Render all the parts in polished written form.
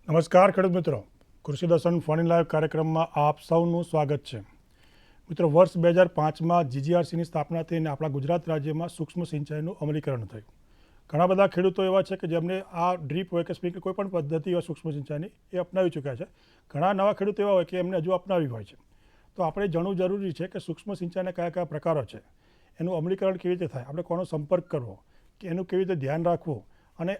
નમસ્કાર ખેડૂત મિત્રો, કૃષિ દર્શન ફોન ઇન લાઈવ કાર્યક્રમમાં આપ સૌનું સ્વાગત છે. મિત્રો, વર્ષ 2005માં જીજીઆરસીની સ્થાપના થઈને આપણા ગુજરાત રાજ્યમાં સૂક્ષ્મ સિંચાઈનું અમલીકરણ થયું. ઘણા બધા ખેડૂતો એવા છે કે જેમને આ ડ્રીપ હોય કે સ્પ્રિંકલર કોઈ પણ પદ્ધતિ હોય સૂક્ષ્મ સિંચાઈની એ અપનાવી ચૂક્યા છે. ઘણા નવા ખેડૂતો એવા હોય કે એમને હજુ અપનાવી હોય છે. તો આપણે જાણવું જરૂરી છે કે સૂક્ષ્મ સિંચાઈના કયા કયા પ્રકારો છે, એનું અમલીકરણ કેવી રીતે થાય, આપણે કોનો સંપર્ક કરવો, કે એનું કેવી રીતે ધ્યાન રાખવું અને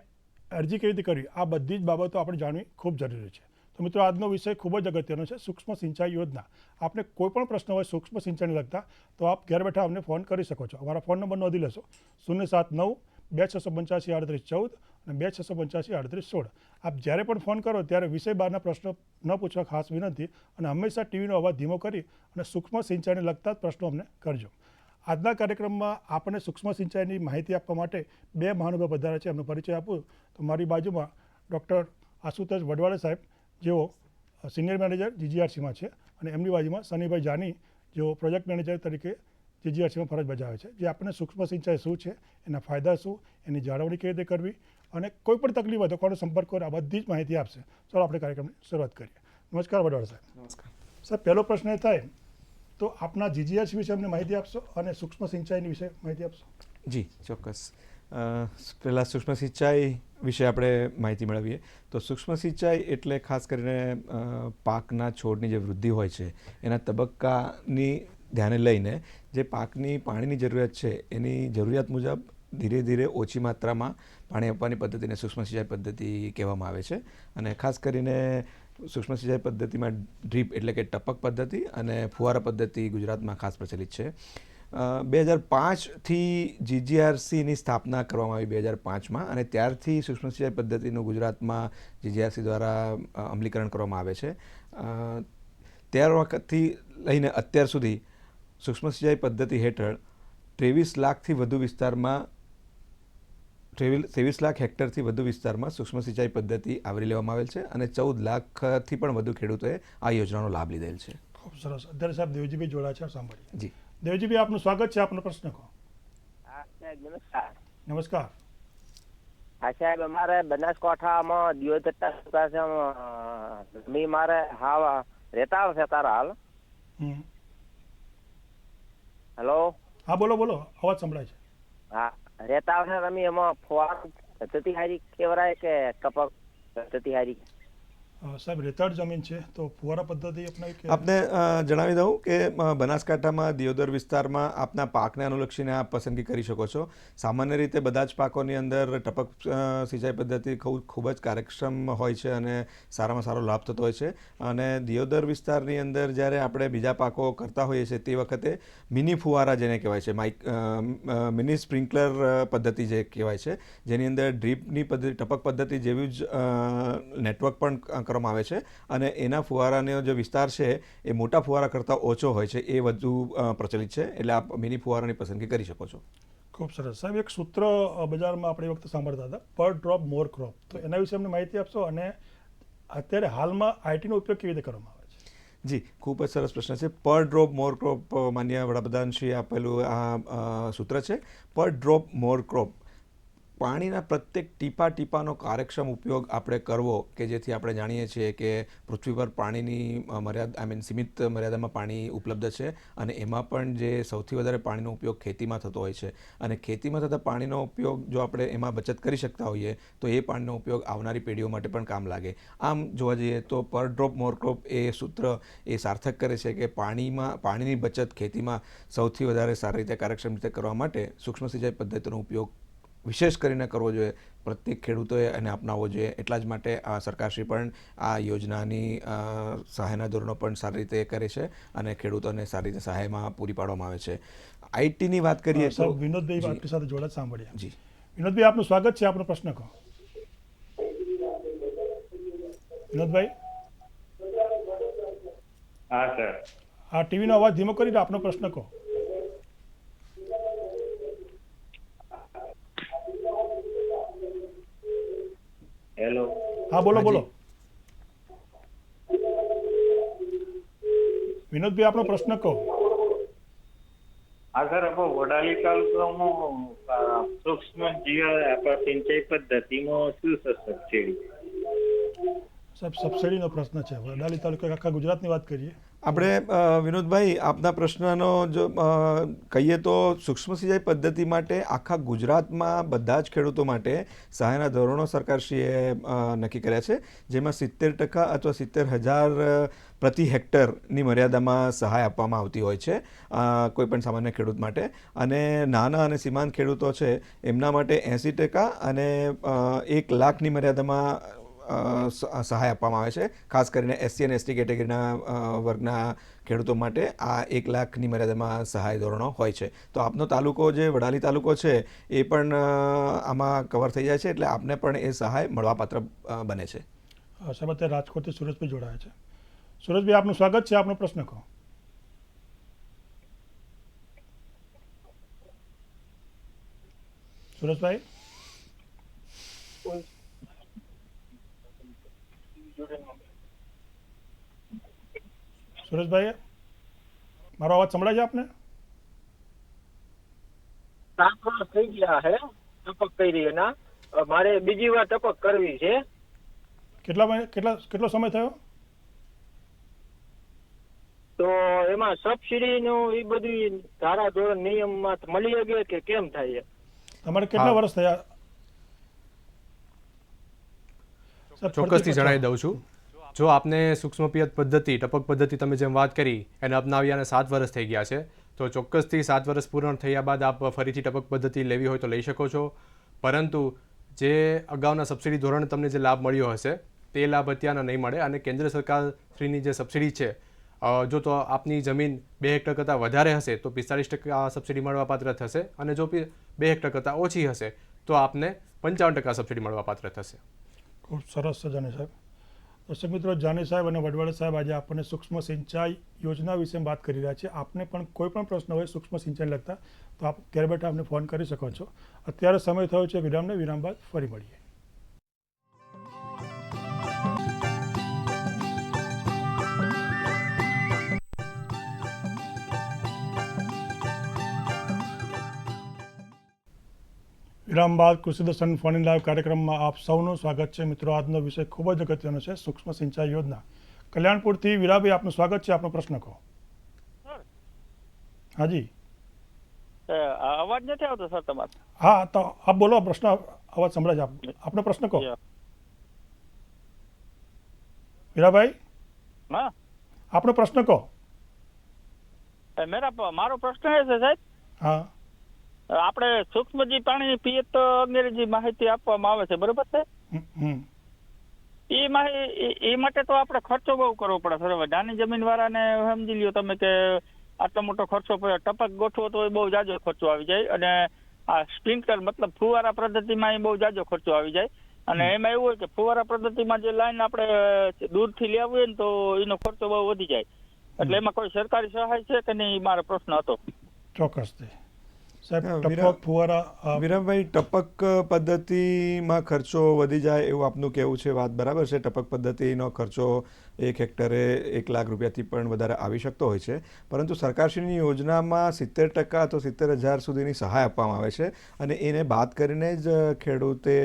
અરજી કેવી રીતે કરવી, આ બધી જ બાબતો આપણે જાણવી ખૂબ જરૂરી છે. તો મિત્રો, આજનો વિષય ખૂબ જ અગત્યનો છે, સૂક્ષ્મ સિંચાઈ યોજના. આપને કોઈ પણ પ્રશ્ન હોય સૂક્ષ્મ સિંચાઈને લગતા તો આપ ઘેર બેઠા અમને ફોન કરી શકો છો. અમારા ફોન નંબર નોંધી લેશો: 079-2685-3814 અને 2685-3816. આપ જ્યારે પણ ફોન કરો ત્યારે વિષય બહારના પ્રશ્નો ન પૂછવા ખાસ વિનંતી, અને હંમેશા ટીવીનો અવાજ ધીમો કરી અને સૂક્ષ્મ સિંચાઈને લગતા જ પ્રશ્નો અમને કરજો. આજના કાર્યક્રમમાં આપણે સૂક્ષ્મ સિંચાઈની માહિતી આપવા માટે બે મહાનુભાવ પધાર્યા છે. એમનો પરિચય આપું તો મારી બાજુમાં ડૉક્ટર આશુતોષ વડવાળા સાહેબ, જેઓ સિનિયર મેનેજર જીજીઆરસીમાં છે, અને એમની બાજુમાં સનીભાઈ જાની, જેઓ પ્રોજેક્ટ મેનેજર તરીકે જીજીઆરસીમાં ફરજ બજાવે છે, જે આપણને સૂક્ષ્મ સિંચાઈ શું છે, એના ફાયદા શું, એની જાળવણી કેવી રીતે કરવી અને કોઈ પણ તકલીફ હોય તો કોનો સંપર્ક કરો, આ બધી જ માહિતી આપશે. ચાલો આપણે કાર્યક્રમની શરૂઆત કરીએ. નમસ્કાર વડવાળા સાહેબ. નમસ્કાર સાહેબ, પહેલો પ્રશ્ન એ થાય તો આપના જીજીઆરસી વિશે અમને માહિતી આપશો અને સૂક્ષ્મ સિંચાઈની વિશે માહિતી આપશો? જી ચોક્કસ. પહેલાં સૂક્ષ્મ સિંચાઈ વિશે આપણે માહિતી મેળવીએ તો સૂક્ષ્મ સિંચાઈ એટલે ખાસ કરીને પાકના છોડની જે વૃદ્ધિ હોય છે એના તબક્કાની ધ્યાને લઈને જે પાકની પાણીની જરૂરિયાત છે એની જરૂરિયાત મુજબ ધીરે ધીરે ઓછી માત્રામાં પાણી આપવાની પદ્ધતિને સૂક્ષ્મ સિંચાઈ પદ્ધતિ કહેવામાં આવે છે. અને ખાસ કરીને સૂક્ષ્મ સિંચાઈ પદ્ધતિમાં ડ્રીપ એટલે કે ટપક પદ્ધતિ અને ફુવારા પદ્ધતિ ગુજરાતમાં ખાસ પ્રચલિત છે. 2005થી જીજીઆરસીની સ્થાપના કરવામાં આવી 2005માં, અને ત્યારથી સૂક્ષ્મ સિંચાઈ પદ્ધતિનું ગુજરાતમાં જીજીઆરસી દ્વારા અમલીકરણ કરવામાં આવે છે. ત્યાર વખતથી લઈને અત્યાર સુધી સૂક્ષ્મ સિંચાઈ પદ્ધતિ હેઠળ 23 લાખથી વધુ વિસ્તારમાં 23 લાખ હેક્ટરથી વધુ વિસ્તારમાં સૂક્ષ્મ સિંચાઈ પદ્ધતિ આવરી લેવામાં આવેલ છે, અને 14 લાખથી પણ વધુ ખેડૂતોએ આ યોજનાનો લાભ લીધેલ છે. ખૂબ સરસ. અત્યારે સાહેબ દેવજીભાઈ જોડાયા છે, સાંભળીએ. જી દેવજીભાઈ, આપનું સ્વાગત છે. આપનો પ્રશ્ન કહો. નમસ્કાર. નમસ્કાર. હા સાહેબ, અમારે બનાસકાંઠામાં દિયોદર મારે હા રહેતા આવશે તારા હાલ. હેલો. હા, બોલો બોલો, અવાજ સંભળાય છે. હા, રહેતા આવશે તમે. એમાં ફુવારા પદ્ધતિ હારી કેવરાય કે ટપક પદ્ધતિ હારી? સાહેબ, રેતાળ જમીન છે તો ફુવારા પદ્ધતિ અપનાવી કે? આપને જણાવી દઉં કે બનાસકાંઠામાં દિયોદર વિસ્તારમાં આપના પાકને અનુલક્ષીને આપ પસંદગી કરી શકો છો. સામાન્ય રીતે બધા જ પાકોની અંદર ટપક સિંચાઈ પદ્ધતિ ખૂબ જ કાર્યક્ષમ હોય છે અને સારામાં સારો લાભ થતો હોય છે. અને દિયોદર વિસ્તારની અંદર જ્યારે આપણે બીજા પાકો કરતા હોઈએ છીએ તે વખતે મિની ફુવારા જેને કહેવાય છે, મિની સ્પ્રિંકલર પદ્ધતિ જે કહેવાય છે, જેની અંદર ડ્રીપની પદ્ધતિ ટપક પદ્ધતિ જેવી જ નેટવર્ક પણ કરવામાં આવે છે, અને એના ફુવારાનો જે વિસ્તાર છે એ મોટા ફુવારા કરતાં ઓછો હોય છે, એ વધુ પ્રચલિત છે. એટલે આપ મિની ફુવારાની પસંદગી કરી શકો છો. ખૂબ સરસ. સાહેબ, એક સૂત્ર બજારમાં આપણે એ વખતે સાંભળતા હતા, પર ડ્રોપ મોર ક્રોપ. તો એના વિશે અમને માહિતી આપશો, અને અત્યારે હાલમાં આઈટીનો ઉપયોગ કેવી રીતે કરવામાં આવે છે? જી, ખૂબ જ સરસ પ્રશ્ન છે. પર ડ્રોપ મોર ક્રોપ માન્ય વડાપ્રધાનશ્રીએ આપેલું આ સૂત્ર છે. પર ડ્રોપ મોર ક્રોપ, પાણીના પ્રત્યેક ટીપાનો કાર્યક્ષમ ઉપયોગ આપણે કરવો, કે જેથી આપણે જાણીએ છીએ કે પૃથ્વી પર પાણીની સીમિત મર્યાદામાં પાણી ઉપલબ્ધ છે, અને એમાં પણ જે સૌથી વધારે પાણીનો ઉપયોગ ખેતીમાં થતો હોય છે, અને ખેતીમાં થતા પાણીનો ઉપયોગ જો આપણે એમાં બચત કરી શકતા હોઈએ તો એ પાણીનો ઉપયોગ આવનારી પેઢીઓ માટે પણ કામ લાગે. આમ જોવા જઈએ તો પર ડ્રોપ મોર ક્રોપ એ સૂત્ર એ સાર્થક કરે છે કે પાણીની બચત ખેતીમાં સૌથી વધારે સારી રીતે કાર્યક્ષમ રીતે કરવા માટે સૂક્ષ્મ સિંચાઈ પદ્ધતિનો ઉપયોગ વિશેષ કરીને કરવો જોઈએ. પ્રત્યેક ખેડૂતોએ એને અપનાવવો જોઈએ. એટલા જ માટે આ સરકારશ્રી પણ આ યોજનાની સહાયના ધોરણો પણ સારી રીતે કરે છે, અને ખેડૂતોને સારી રીતે સહાયમાં પૂરી પાડવામાં આવે છે. આઈટીની વાત કરીએ તો વિનોદભાઈ આપની સાથે જોડા સાંભળ્યા. જી વિનોદભાઈ, આપનું સ્વાગત છે. આપનો પ્રશ્ન કહો. વિનોદભાઈ? હા સર. આ ટીવીનો અવાજ ધીમો કરીને આપનો પ્રશ્ન કહો. હેલો. હા, બોલો બોલો. વિનોદભાઈ, આપનો પ્રશ્ન કહો. હા સર, વડાલી તાલુકામાં સૂક્ષ્મ સિંચાઈ પદ્ધતિમાં શું સબસિડી? સાહેબ સબસિડીનો પ્રશ્ન છે. વડાલી તાલુકા આખા ગુજરાતની વાત કરીએ. આપણે વિનોદભાઈ આપના પ્રશ્નનો જો કહીએ તો સૂક્ષ્મ સિંચાઈ પદ્ધતિ માટે આખા ગુજરાતમાં બધા જ ખેડૂતો માટે સહાયના ધોરણો સરકારશ્રીએ નક્કી કર્યા છે, જેમાં 70% અથવા 70,000 પ્રતિ હેક્ટરની મર્યાદામાં સહાય આપવામાં આવતી હોય છે કોઈપણ સામાન્ય ખેડૂત માટે. અને નાના અને સીમાંત ખેડૂતો છે એમના માટે 80% અને 1 લાખની મર્યાદામાં સહાય આપવામાં આવે છે. ખાસ કરીને SC અને ST કેટેગરીના વર્ગના ખેડૂતો માટે આ 1 લાખની મર્યાદામાં સહાય ધોરણો હોય છે. તો આપનો તાલુકો જે વડાલી તાલુકો છે એ પણ આમાં કવર થઈ જાય છે, એટલે આપને પણ એ સહાય મળવાપાત્ર બને છે. સાહેબ અત્યારે રાજકોટથી સુરજભાઈ જોડાયા છે. સુરજભાઈ, આપનું સ્વાગત છે. આપનો પ્રશ્ન કહો. સુરજભાઈ, સુરેશભાઈ, મારો અવાજ સંભળાય છે આપને? 7 વર્ષ થઈ ગયા છે ટપક કરી એના. મારે બીજી વાર ટપક કરવી છે. કેટલો સમય થયો? તો એમાં સબસિડી નું એ બધી ધારા ધોરણ નિયમમાં મળી શકે કે કેમ થાય? તમારે કેટલા વર્ષ થયા? ચોક્કસથી જણાવી દઉં છું. જો આપને સૂક્ષ્મ પિયત પદ્ધતિ, ટપક પદ્ધતિ તમે જેમ વાત કરી એને અપનાવ્યાને 7 વર્ષ થઈ ગયા છે, તો ચોક્કસથી 7 વર્ષ પૂર્ણ થયા બાદ આપ ફરીથી ટપક પદ્ધતિ લેવી હોય તો લઈ શકો છો. પરંતુ જે અગાઉના સબસિડી ધોરણે તમને જે લાભ મળ્યો હશે તે લાભ અત્યારના નહીં મળે. અને કેન્દ્ર સરકારશ્રીની જે સબસિડી છે, જો તો આપની જમીન 2 હેક્ટર કરતાં વધારે હશે તો 45% સબસિડી મળવાપાત્ર થશે, અને જો 2 હેક્ટર કરતાં ઓછી હશે તો આપને 55% સબસિડી મળવાપાત્ર થશે. ખૂબ સરસ છે જાની સાહેબ. દર્શક મિત્રો, જાની સાહેબ અને વડવાડ સાહેબ આજે આપણને સૂક્ષ્મ સિંચાઈ યોજના વિશે વાત કરી રહ્યા છે. આપને પણ કોઈ પણ પ્રશ્ન હોય સૂક્ષ્મ સિંચાઈ લગતા તો આપ ઘરે બેઠા આપને ફોન કરી શકો છો. અત્યારે સમય થયો છે વિરામને. વિરામ બાદ ફરી મળીએ. વિરામ બાદ કૃષિ દર્શન ફોન ઇન લાઈવ કાર્યક્રમમાં આપ સૌનું સ્વાગત છે. મિત્રો, આજનો વિષય ખૂબ જ અગત્યનો છે, સૂક્ષ્મ સિંચાઈ યોજના. કલ્યાણપુરથી વીરાભાઈ, આપનું સ્વાગત છે. આપનો પ્રશ્ન કહો. હાજી, અવાજ નથી આવતો સર તમારો? હા, તો આપ બોલો. પ્રશ્ન અવાજ સંભળાય છે. આપનો પ્રશ્ન કહો વીરાભાઈ. હા, આપનો પ્રશ્ન કહો. મારો પ્રશ્ન એ છે સાહેબ, હા, આપણે સૂક્ષ્મજી પાણી પિયત અંગેની માહિતી આપવામાં આવે છે, બરોબર છે? એ માટે તો આપણે ખર્ચો બહુ કરવો પડે સર. હવે નાની જમીન વાળાને સમજી લ્યો તમે કે આટલો મોટો ખર્ચો ટપક ગોઠવો તો એ બહુ જાજો ખર્ચો આવી જાય, અને આ સ્પ્રિંકલર મતલબ ફુવારા પદ્ધતિમાં એ બહુ જાજો ખર્ચો આવી જાય. અને એમાં એવું હોય કે ફુવારા પદ્ધતિમાં જે લાઈન આપણે દૂરથી લેવી હોય ને તો એનો ખર્ચો બહુ વધી જાય. એટલે એમાં કોઈ સરકારી સહાય છે કે નહીં, મારો પ્રશ્ન હતો. ચોક્કસથી સાહેબ. ટપક ફુવારા વિરામભાઈ, ટપક પદ્ધતિમાં ખર્ચો વધી જાય એવું આપનું કહેવું છે. વાત બરાબર છે. ટપક પદ્ધતિનો ખર્ચો 1 હેક્ટરે 1 લાખ રૂપિયાથી પણ વધારે આવી શકતો હોય છે. પરંતુ સરકારશ્રીની યોજનામાં 70% અથવા 70,000 સુધીની સહાય આપવામાં આવે છે, અને એને બાદ કરીને જ ખેડૂતે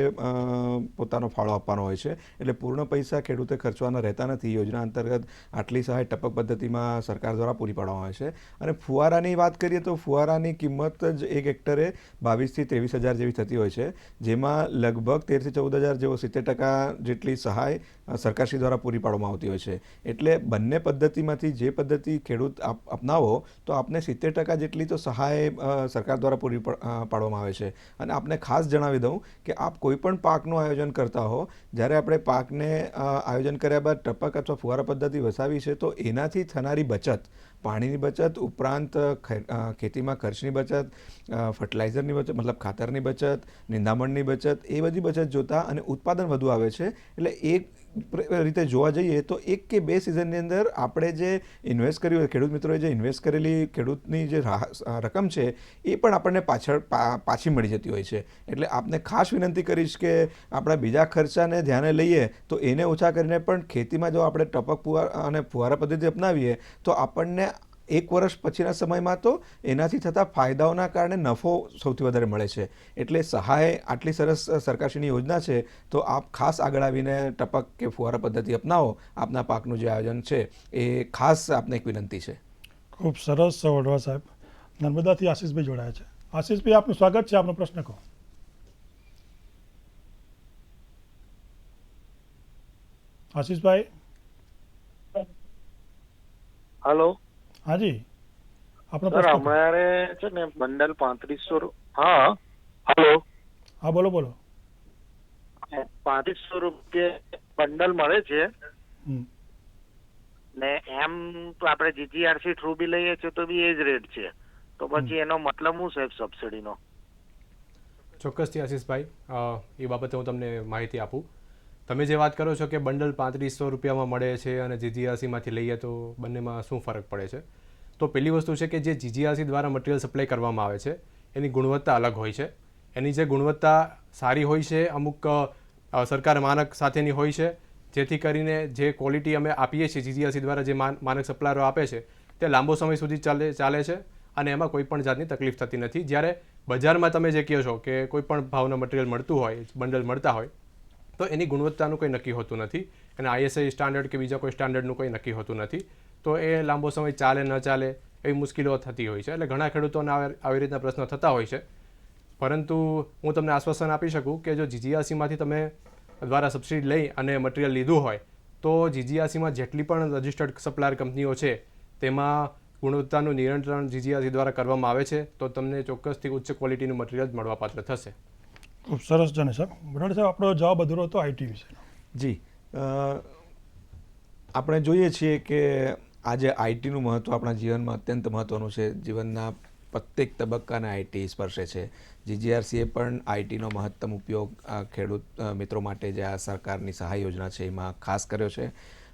પોતાનો ફાળો આપવાનો હોય છે. એટલે પૂર્ણ પૈસા ખેડૂતે ખર્ચવાના રહેતા નથી. યોજના અંતર્ગત આટલી સહાય ટપક પદ્ધતિમાં સરકાર દ્વારા પૂરી પાડવામાં આવે છે. અને ફુવારાની વાત કરીએ તો ફુવારાની કિંમત જ 1 હેક્ટરે 22,000 થી 23,000 જેવી થતી હોય છે, જેમાં લગભગ 13,000 થી 14,000 જેવો 70% જેટલી સહાય સરકારશ્રી દ્વારા પૂરી પાડવામાં આવતી હોય છે. એટલે બંને પદ્ધતિમાંથી જે પદ્ધતિ ખેડૂત અપનાવો તો આપને 70% જેટલી તો સહાય સરકાર દ્વારા પૂરી પાડવામાં આવે છે. અને આપને ખાસ જણાવી દઉં કે આપ કોઈ પણ પાકનું આયોજન કરતા હો, જ્યારે આપણે પાકને આયોજન કર્યા બાદ ટપક અથવા ફુવારા પદ્ધતિ વસાવી છે તો એનાથી થનારી બચત, પાણીની બચત ઉપરાંત ખેતીમાં ખર્ચની બચત, ફર્ટિલાઇઝરની બચત મતલબ ખાતરની બચત, નિંદામણની બચત, એ બધી બચત જોતા અને ઉત્પાદન વધુ આવે છે. એટલે એક રીતે જોવા જઈએ તો 1 કે 2 સિઝનની અંદર આપણે જે ઇન્વેસ્ટ કર્યું હોય, ખેડૂત મિત્રોએ જે ઇન્વેસ્ટ કરેલી ખેડૂતની જે રકમ છે એ પણ આપણને પાછી મળી જતી હોય છે. એટલે આપને ખાસ વિનંતી કરીશ કે આપણા બીજા ખર્ચાને ધ્યાને લઈએ તો એને ઓછા કરીને પણ ખેતીમાં જો આપણે ટપક અને ફુવારા પદ્ધતિ અપનાવીએ તો આપણને 1 વર્ષ પછીના સમયમાં તો એનાથી થતા ફાયદાઓના કારણે નફો સૌથી વધારે મળે છે. એટલે સહાય આટલી સરસ સરકારશ્રીની યોજના છે, તો આપ ખાસ આગળ આવીને ટપક કે ફુવારા પદ્ધતિ અપનાવો. આપના પાકનું જે આયોજન છે એ ખાસ આપને એક વિનંતી છે. ખૂબ સરસ વડવા સાહેબ. નર્મદાથી આશીષભાઈ જોડાયા છે. આશીષભાઈ, આપનું સ્વાગત છે. આપનો પ્રશ્ન કહો. આશીષભાઈ. હલો હાજી, આપનો સર, પ્રશ્ન કહો. અમારે છે ને બંડલ 3500 હા હલો હા, બોલો બોલો. 3500 રૂપિયા બંડલ મળે છે હમ. ને એમ તો આપણે જીજીઆરસી થ્રુ બી લઈએ છીએ તો બી એ જ રેટ છે, તો પછી એનો મતલબ શું સાહેબ સબસિડીનો? ચોક્કસથી આશીષભાઈ, એ બાબતે હું તમને માહિતી આપું. તમે જે વાત કરો છો કે બંડલ 3500 રૂપિયામાં મળે છે અને જીજીઆરસીમાંથી લઈએ તો બંનેમાં શું ફરક પડે છે, તો પહેલી વસ્તુ છે કે જે જીજીઆરસી દ્વારા મટીરિયલ સપ્લાય કરવામાં આવે છે એની ગુણવત્તા અલગ હોય છે. એની જે ગુણવત્તા સારી હોય છે, અમુક સરકાર માનક સાથેની હોય છે, જેથી કરીને જે ક્વોલિટી અમે આપીએ છીએ જીજીઆરસી દ્વારા, જે માનક સપ્લાયરો આપે છે તે લાંબો સમય સુધી ચાલે છે અને એમાં કોઈ પણ જાતની તકલીફ થતી નથી. જ્યારે બજારમાં તમે જે કહો છો કે કોઈ પણ ભાવના મટીરિયલ મળતું હોય, બંડલ મળતા હોય, તો એની ગુણવત્તાનું કોઈ નક્કી હોતું નથી. અને આઈએસઆઈ સ્ટાન્ડર્ડ કે બીજા કોઈ સ્ટાન્ડર્ડનું કોઈ નક્કી હોતું નથી. તો એ લાંબો સમય ચાલે ન ચાલે એવી મુશ્કેલીઓ થતી હોય છે. એટલે ઘણા ખેડૂતોને આવી રીતના પ્રશ્નો થતા હોય છે. પરંતુ હું તમને આશ્વાસન આપી શકું કે જો જીજીઆરસીમાંથી તમે દ્વારા સબસિડી લઈ અને મટીરિયલ લીધું હોય તો જીજીઆરસીમાં જેટલી પણ રજિસ્ટર્ડ સપ્લાયર કંપનીઓ છે તેમાં ગુણવત્તાનું નિયંત્રણ જીજીઆરસી દ્વારા કરવામાં આવે છે, તો તમને ચોક્કસથી ઉચ્ચ ક્વોલિટીનું મટીરિયલ મળવાપાત્ર થશે. ખૂબ સરસ જાણે સાહેબ. બરાબર સાહેબ, આપણો જવાબ અધૂરો હતો આઈટી વિશે. જી, આપણે જોઈએ છીએ કે આજે આઈટીનું મહત્ત્વ આપણા જીવનમાં અત્યંત મહત્ત્વનું છે. જીવનના પ્રત્યેક તબક્કાને આઈટી સ્પર્શે છે. જીજીઆરસીએ પણ આઈટીનો મહત્તમ ઉપયોગ ખેડૂત મિત્રો માટે જે આ સરકારની સહાય યોજના છે એમાં ખાસ કર્યો છે.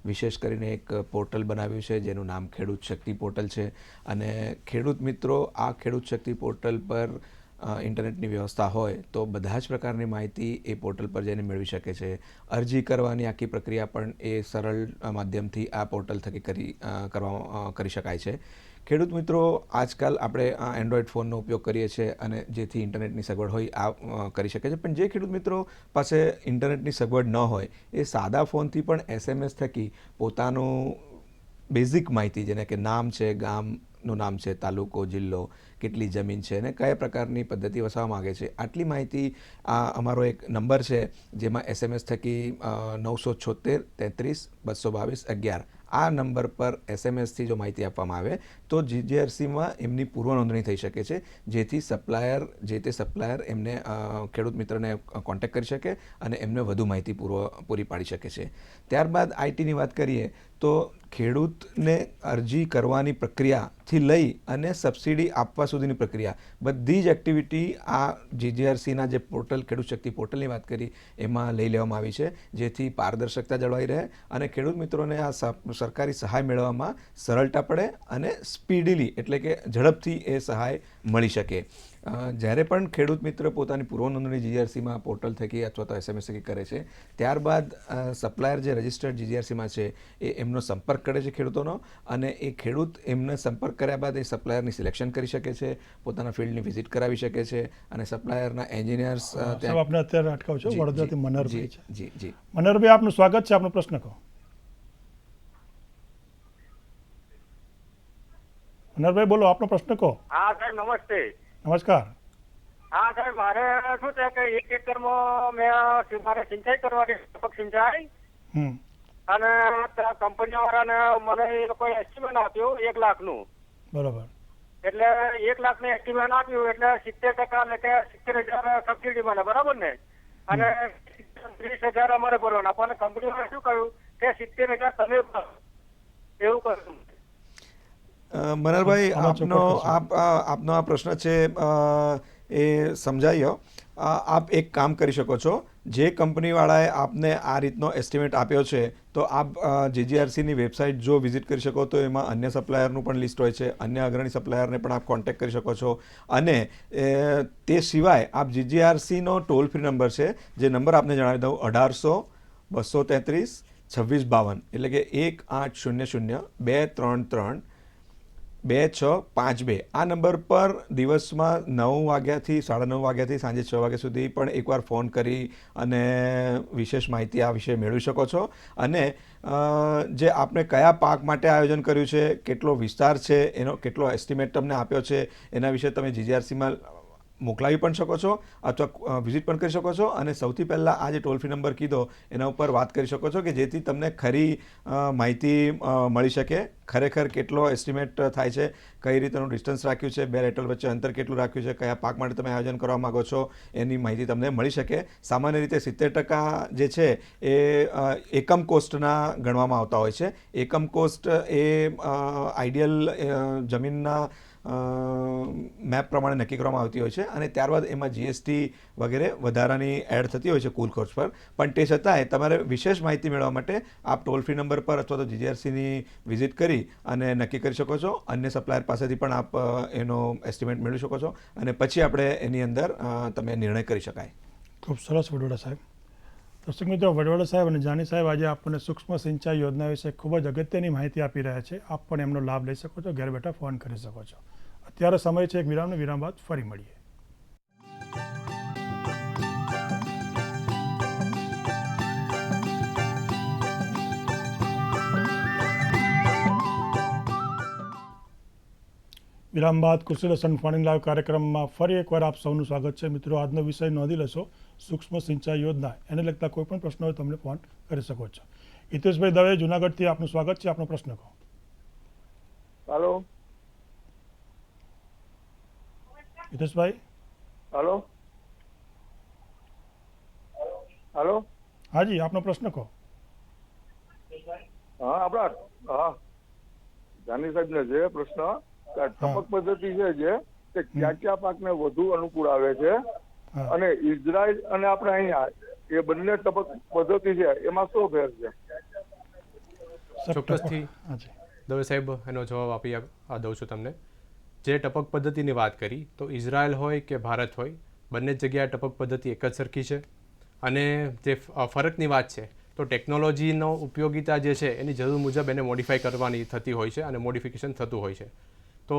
વિશેષ કરીને એક પોર્ટલ બનાવ્યું છે જેનું નામ ખેડૂત શક્તિ પોર્ટલ છે. અને ખેડૂત મિત્રો આ ખેડૂત શક્તિ પોર્ટલ પર ઇન્ટરનેટની વ્યવસ્થા હોય તો બધા જ પ્રકારની માહિતી એ પોર્ટલ પર જઈને મેળવી શકે છે. અરજી કરવાની આખી પ્રક્રિયા પણ એ સરળ માધ્યમથી આ પોર્ટલ થકી કરી શકાય છે. ખેડૂત મિત્રો, આજકાલ આપણે એન્ડ્રોઈડ ફોનનો ઉપયોગ કરીએ છીએ અને જેથી ઇન્ટરનેટની સગવડ હોય આ કરી શકે છે. પણ જે ખેડૂત મિત્રો પાસે ઇન્ટરનેટની સગવડ ન હોય એ સાદા ફોનથી પણ SMS થકી પોતાનું બેઝિક માહિતી, જેને કે નામ છે, ગામનું નામ છે, તાલુકો, જિલ્લો, કેટલી જમીન છે અને કયા પ્રકારની પદ્ધતિ વસાવવા માગે છે, આટલી માહિતી અમારો એક નંબર છે જેમાં SMS થકી 976 33 222 11 આ નંબર પર SMSથી જો માહિતી આપવામાં આવે તો જીજીઆરસીમાં એમની પૂર્વ નોંધણી થઈ શકે છે, જેથી જે તે સપ્લાયર એમને ખેડૂત મિત્રને કોન્ટેક્ટ કરી શકે અને એમને વધુ માહિતી પૂરી પાડી શકે છે. ત્યારબાદ આઈટીની વાત કરીએ તો ખેડૂતને અરજી કરવાની પ્રક્રિયાથી લઈ અને સબસિડી આપવા સુધીની પ્રક્રિયા બધી જ એક્ટિવિટી આ જીજીઆરસીના જે પોર્ટલ ખેડૂત શક્તિ પોર્ટલની વાત કરી એમાં લઈ લેવામાં આવી છે, જેથી પારદર્શકતા જળવાઈ રહે અને ખેડૂત મિત્રોને આ સરકારી સહાય મેળવવામાં સરળતા પડે અને સ્પીડીલી એટલે કે ઝડપથી એ સહાય મળી શકે. જ્યારે પણ ખેડૂત મિત્ર પોતાની પૂર્વ નોંધણી જીજીઆરસીમાં પોર્ટલ થકી અથવા તો SMS થકી કરે છે, ત્યારબાદ સપ્લાયર જે રજિસ્ટર્ડ જીજીઆરસીમાં છે એ એમનો સંપર્ક કરે છે ખેડૂતોનો, અને એ ખેડૂત એમને સંપર્ક કર્યા બાદ એ સપ્લાયરની સિલેક્શન કરી શકે છે, પોતાના ફિલ્ડની વિઝિટ કરાવી શકે છે અને સપ્લાયરના એન્જિનિયર્સ આપણે અત્યારે અટકાવ છો. વડોદરાથી મનહરભાઈ છે. જી જી મનહરભાઈ, આપનું સ્વાગત છે. આપનો પ્રશ્ન કહો. મનહરભાઈ, બોલો, આપનો પ્રશ્ન કહો. હા સાહેબ, નમસ્તે. નમસ્કાર. હા સાહેબ, મારે શું છે કે 1 એકરમાં મારે સિંચાઈ કરવાની, ટપક સિંચાઈ, અને કંપની વાળાને મને એ લોકોએ એસ્ટિમેટ આપ્યું 1 લાખનું. બરાબર. એટલે 1 લાખનું એસ્ટિમેટ આપ્યું એટલે 70% એટલે કે 70,000 સબસિડી મને, બરાબર ને? અને 30,000 અમારે ભરવાના. પણ કંપની વાળા શું કહ્યું કે 70,000 તમે ભરો, એવું કહ્યું. મનહરભાઈ, આપનો આ પ્રશ્ન છે એ સમજાયો. આપ એક કામ કરી શકો છો. જે કંપનીવાળાએ આપને આ રીતનો એસ્ટિમેટ આપ્યો છે તો આપ જીજીઆરસીની વેબસાઇટ જો વિઝિટ કરી શકો તો એમાં અન્ય સપ્લાયરનું પણ લિસ્ટ હોય છે. અન્ય અગ્રણી સપ્લાયરને પણ આપ કોન્ટેક્ટ કરી શકો છો. અને તે સિવાય આપ જીજીઆરસીનો ટોલ ફ્રી નંબર છે, જે નંબર આપને જણાવી દઉં, 1800 233 2652, એટલે કે 1800 233 2652 આ નંબર પર દિવસમાં 9 વાગ્યાથી 9:30 વાગ્યાથી સાંજે 6 વાગ્યા સુધી પણ એકવાર ફોન કરી અને વિશેષ માહિતી આ વિશે મેળવી શકો છો. અને જે આપણે કયા પાક માટે આયોજન કર્યું છે, કેટલો વિસ્તાર છે, એનો કેટલો એસ્ટિમેટ તમને આપ્યો છે, એના વિશે તમે GGRCમાં મોકલાવી પણ શકો છો અથવા વિઝિટ પણ કરી શકો છો. અને સૌથી પહેલાં આ જે ટોલ ફ્રી નંબર કીધો એના ઉપર વાત કરી શકો છો કે જેથી તમને ખરી માહિતી મળી શકે. ખરેખર કેટલો એસ્ટિમેટ થાય છે, કઈ રીતનું ડિસ્ટન્સ રાખ્યું છે, 2 લેટરલ વચ્ચે અંતર કેટલું રાખ્યું છે, કયા પાક માટે તમે આયોજન કરવા માગો છો, એની માહિતી તમને મળી શકે. સામાન્ય રીતે 70% જે છે એ એકમ કોસ્ટના ગણવામાં આવતા હોય છે. એકમ કોસ્ટ એ આઈડિયલ જમીનના મેપ પ્રમાણે નક્કી કરવામાં આવતી હોય છે અને ત્યારબાદ એમાં GST વગેરે વધારાની એડ થતી હોય છે કુલ ખર્ચ પર. પણ તે છતાંય તમારે વિશેષ માહિતી મેળવવા માટે આપ ટોલ ફ્રી નંબર પર અથવા તો GGRCની વિઝિટ કરી અને નક્કી કરી શકો છો. અન્ય સપ્લાયર પાસેથી પણ આપ એનો એસ્ટિમેટ મેળવી શકો છો અને પછી આપણે એની અંદર તમે નિર્ણય કરી શકાય. ખૂબ સરસ વડોદરા સાહેબ. દર્શક મિત્રો, વડોદરા સાહેબ અને જાની સાહેબ આજે આપણને સૂક્ષ્મ સિંચાઈ યોજના વિશે ખૂબ જ અગત્યની માહિતી આપી રહ્યા છે. આપ પણ એમનો લાભ લઈ શકો છો, ઘેર બેઠા ફોન કરી શકો છો. અત્યારે સમય છે એક વિરામનો. વિરામ બાદ ફરી મળીએ. વિરામ બાદ કૃષિ દર્શન ફોન લાઈવ કાર્યક્રમમાં ફરી એકવાર આપ સૌનું સ્વાગત છે. મિત્રો, આજનો વિષય નોંધી લેશો, સૂક્ષ્મ સિંચાઈ યોજના. એને લગતા કોઈ પણ પ્રશ્ન હોય તમને ફોન કરી શકો છો. હિતેશભાઈ દવે જુનાગઢથી આપનું સ્વાગત છે. આપનો પ્રશ્ન કહો. हेलो હિતેશભાઈ. हेलो हेलो હાજી, આપનો પ્રશ્ન કહો. હા આપણા હા જાની સાહેબ ને જે પ્રશ્ન કે આ ટપક પદ્ધતિ છે જે તે કયા પાકને વધુ અનુકૂળ આવે છે હા. અને ઇઝરાયલ અને આપણે અહીંયા એ બંને ટપક પદ્ધતિ છે એમાં શું ફેર છે? ચોક્કસથી હાજી. દવે સાહેબ એનો જવાબ આપી દઉં છું તમને. જે ટપક પદ્ધતિની વાત કરી તો ઇઝરાયલ હોય કે ભારત હોય, બંને જ જગ્યાએ ટપક પદ્ધતિ એક જ સરખી છે. અને જે ફરકની વાત છે તો ટેકનોલોજીનો ઉપયોગિતા જે છે એની જરૂર મુજબ એને મોડિફાઈ કરવાની થતી હોય છે અને મોડિફિકેશન થતું હોય છે. તો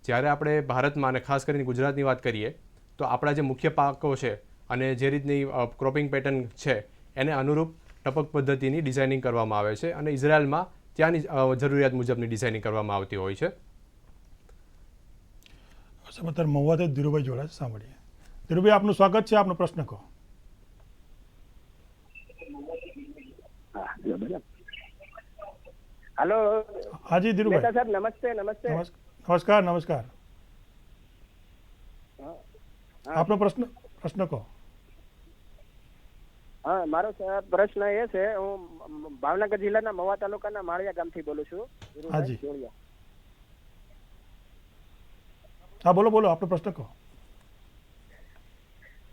જ્યારે આપણે ભારતમાં અને ખાસ કરીને ગુજરાતની વાત કરીએ તો આપણા જે મુખ્ય પાકો છે અને જે રીતની ક્રોપિંગ પેટર્ન છે એને અનુરૂપ ટપક પદ્ધતિની ડિઝાઇનિંગ કરવામાં આવે છે અને ઇઝરાયલમાં ત્યાંની જરૂરિયાત મુજબની ડિઝાઇનિંગ કરવામાં આવતી હોય છે. અત્યારે મહુવાથી ધીરુભાઈ જોડાય છે, સાંભળીએ. ધીરુભાઈ, આપનું સ્વાગત છે. આપનો પ્રશ્ન કહો. हेलो હાજી ધીરુભાઈ. मेहता साहब, नमस्ते नमस्ते. નમસ્કાર. નમસ્કાર. આપનો પ્રશ્ન કહો. હા, મારો પ્રશ્ન એ છે, હું ભાવનગર જિલ્લાના મહુવા તાલુકાના માળિયા ગામથી બોલું છું. હાજી. હા, બોલો બોલો, આપનો પ્રશ્ન કહો.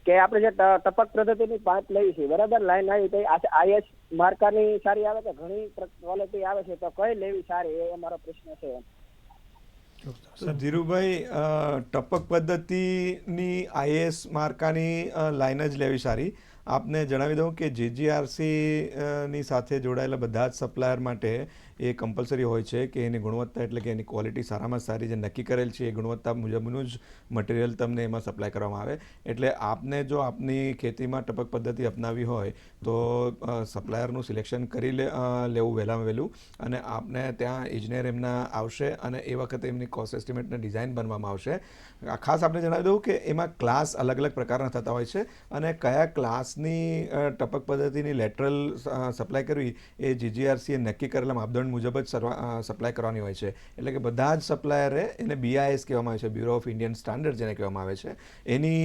કે આપણે જે ટપક પદ્ધતિની પાઇપ લઈ છે, બરાબર, લાઈન આવી તો IS માર્કાની સારી આવે કે ઘણી ક્વોલિટી આવે છે, તો કઈ લેવી સારી, એ અમારો પ્રશ્ન છે. તો ધીરુભાઈ, ટપક પદ્ધતિની IS માર્કાની લાઈન જ લેવી સારી. આપને જણાવી દઉં કે GGRCની સાથે જોડાયેલા બધા જ સપ્લાયર માટે એ કમ્પલસરી હોય છે કે એની ગુણવત્તા એટલે કે એની ક્વોલિટી સારામાં સારી જે નક્કી કરેલ છે એ ગુણવત્તા મુજબનું જ મટીરિયલ તમને એમાં સપ્લાય કરવામાં આવે. એટલે આપને જો આપની ખેતીમાં ટપક પદ્ધતિ અપનાવી હોય તો સપ્લાયરનું સિલેક્શન કરી લેવું વહેલામાં વહેલું. અને આપને ત્યાં ઇજનેર એમના આવશે અને એ વખતે એમની કોસ્ટ એસ્ટિમેટને ડિઝાઇન બનવામાં આવશે. ખાસ આપણે જણાવી દઉં કે એમાં ક્લાસ અલગ અલગ પ્રકારના થતા હોય છે અને કયા ક્લાસની ટપક પદ્ધતિની લેટરલ સપ્લાય કરવી એ GGRCએ નક્કી કરેલા માપદંડ મુજબ જ સપ્લાય કરવાની હોય છે. એટલે કે બધા જ સપ્લાયરે એને BIS કહેવામાં આવે છે, બ્યુરો ઓફ ઇન્ડિયન સ્ટાન્ડર્ડ જેને કહેવામાં આવે છે, એની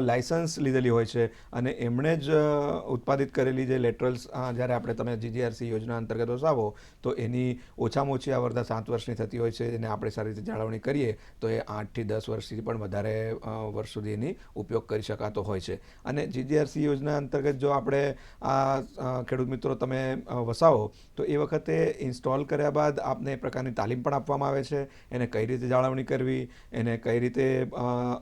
લાયસન્સ લીધેલી હોય છે અને એમણે જ ઉત્પાદિત કરેલી જે લેટરલ્સ જ્યારે આપણે તમે GGRC યોજના અંતર્ગત વસાવો તો એની ઓછામાં ઓછી આવરદા 7 વર્ષની થતી હોય છે. એને આપણે સારી રીતે જાળવણી કરીએ તો એ 8 થી 10 વર્ષથી પણ વધારે વર્ષ સુધી એની ઉપયોગ કરી શકાતો હોય છે. અને GGRC યોજના અંતર્ગત જો આપણે ખેડૂત મિત્રો તમે વસાવો તો એ વખતે ઇન્સ્ટોલ કર્યા બાદ આપને એ પ્રકારની તાલીમ પણ આપવામાં આવે છે. એને કઈ રીતે જાળવણી કરવી, એને કઈ રીતે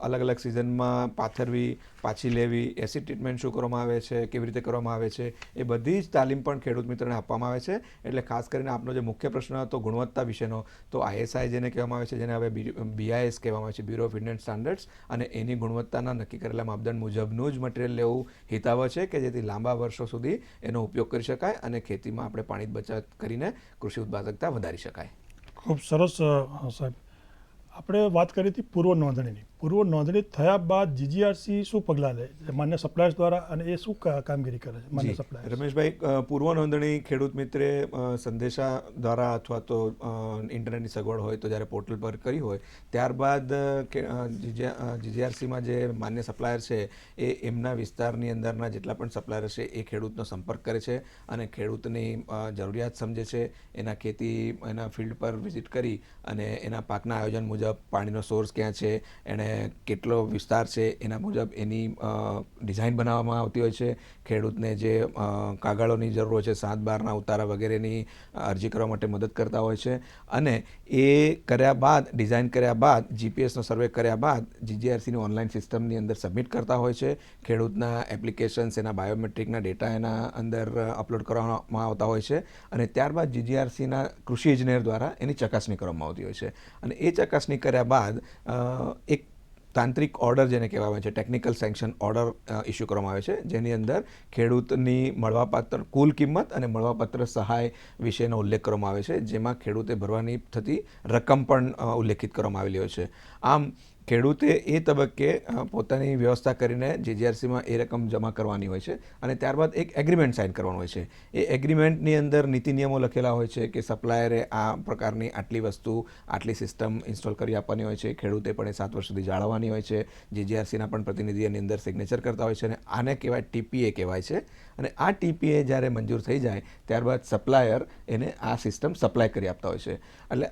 અલગ અલગ સિઝનમાં પાથરવી, પાછી લેવી, એસિડ ટ્રીટમેન્ટ શું કરવામાં આવે છે, કેવી રીતે કરવામાં આવે છે, એ બધી જ તાલીમ પણ ખેડૂત મિત્રોને આપવામાં આવે છે. એટલે ખાસ કરીને આપનો જે મુખ્ય પ્રશ્ન હતો ગુણવત્તા વિશેનો, તો ISI જેને કહેવામાં આવે છે, જેને હવે BIS કહેવામાં આવે છે, બ્યુરો ઓફ ઇન્ડિયન સ્ટાન્ડર્ડ્સ, અને એની ગુણવત્તાના નક્કી કરેલા માપદંડ મુજબનું જ મટીરિયલ લેવું હિતાવહ છે કે જેથી લાંબા વર્ષો સુધી એનો ઉપયોગ કરી શકાય અને ખેતીમાં આપણે પાણી બચત કરીને કૃષિ ઉત્પાદકતા વધારી શકાય. ખૂબ સરસ સાહેબ. આપણે વાત કરી હતી પૂર્વ નોંધણીની. પૂર્વ નોંધણી થયા બાદ GGRC શું પગલાં લે માન્ય સપ્લાયર્સ દ્વારા, અને એ શું કામગીરી કરે છે માન્ય સપ્લાયર્સ? રમેશભાઈ, પૂર્વ નોંધણી ખેડૂત મિત્રે સંદેશા દ્વારા અથવા તો ઇન્ટરનેટની સગવડ હોય તો જ્યારે પોર્ટલ પર કરી હોય ત્યારબાદ GGRCમાં જે માન્ય સપ્લાયર છે એ એમના વિસ્તારની અંદરના જેટલા પણ સપ્લાયર છે એ ખેડૂતનો સંપર્ક કરે છે અને ખેડૂતની જરૂરિયાત સમજે છે. એના ફિલ્ડ પર વિઝિટ કરી અને એના પાકના આયોજન મુજબ પાણીનો સોર્સ ક્યાં છે, એણે કેટલો વિસ્તાર છે, એના મુજબ એની ડિઝાઇન બનાવવામાં આવતી હોય છે. ખેડૂતને જે કાગળોની જરૂર હોય છે, 7/12ના ઉતારા વગેરેની અરજી કરવા માટે મદદ કરતા હોય છે. અને એ કર્યા બાદ, ડિઝાઇન કર્યા બાદ, GPSનો સર્વે કર્યા બાદ GGRCની ઓનલાઈન સિસ્ટમની અંદર સબમિટ કરતા હોય છે. ખેડૂતના એપ્લિકેશન્સ, એના બાયોમેટ્રિકના ડેટા એના અંદર અપલોડ કરવામાં આવતા હોય છે અને ત્યારબાદ GGRCના કૃષિ ઇજનેર દ્વારા એની ચકાસણી કરવામાં આવતી હોય છે. અને એ ચકાસણી કર્યા બાદ એક તાંત્રિક ઓર્ડર જેને કહેવામાં આવે છે, ટેકનિકલ સેન્કશન ઓર્ડર ઇસ્યુ કરવામાં આવે છે, જેની અંદર ખેડૂતની મળવાપાત્ર કુલ કિંમત અને મળવાપાત્ર સહાય વિશેનો ઉલ્લેખ કરવામાં આવે છે, જેમાં ખેડૂતે ભરવાની થતી રકમ પણ ઉલ્લેખિત કરવામાં આવેલી હોય છે. આમ ખેડૂતે એ તબક્કે પોતાની વ્યવસ્થા કરીને GGRCમાં એ રકમ જમા કરવાની હોય છે અને ત્યારબાદ એક એગ્રીમેન્ટ સાઇન કરવાનું હોય છે. એ એગ્રીમેન્ટની અંદર નીતિ નિયમો લખેલા હોય છે કે સપ્લાયરે આ પ્રકારની આટલી વસ્તુ, આટલી સિસ્ટમ ઇન્સ્ટોલ કરી આપવાની હોય છે. ખેડૂતે પણ એ 7 વર્ષ સુધી જાળવવાની હોય છે. GGRCના પણ પ્રતિનિધિ એની અંદર સિગ્નેચર કરતા હોય છે અને આને કહેવાય TPA કહેવાય છે. અને આ TPA જ્યારે મંજૂર થઈ જાય ત્યારબાદ સપ્લાયર એને આ સિસ્ટમ સપ્લાય કરી આપતા હોય છે. એટલે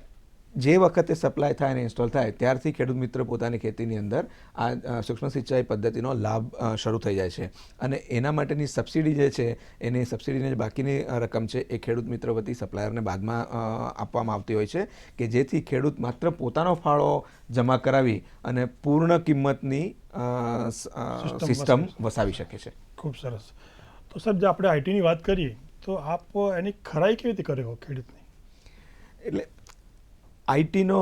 જે વખતે સપ્લાય થાય અને ઇન્સ્ટોલ થાય ત્યારથી ખેડૂત મિત્ર પોતાની ખેતીની અંદર આ સૂક્ષ્મ સિંચાઈ પદ્ધતિનો લાભ શરૂ થઈ જાય છે. અને એના માટેની સબસિડી જે છે, એની સબસિડીની જે બાકીની રકમ છે એ ખેડૂત મિત્ર વતી સપ્લાયરને બાદમાં આપવામાં આવતી હોય છે કે જેથી ખેડૂત માત્ર પોતાનો ફાળો જમા કરાવી અને પૂર્ણ કિંમતની સિસ્ટમ વસાવી શકે છે. ખૂબ સરસ. તો સાહેબ, જો આપણે આઈટીની વાત કરીએ તો આપ એની ખરાઈ કેવી રીતે કરે ખેડૂતની? એટલે આઈટીનો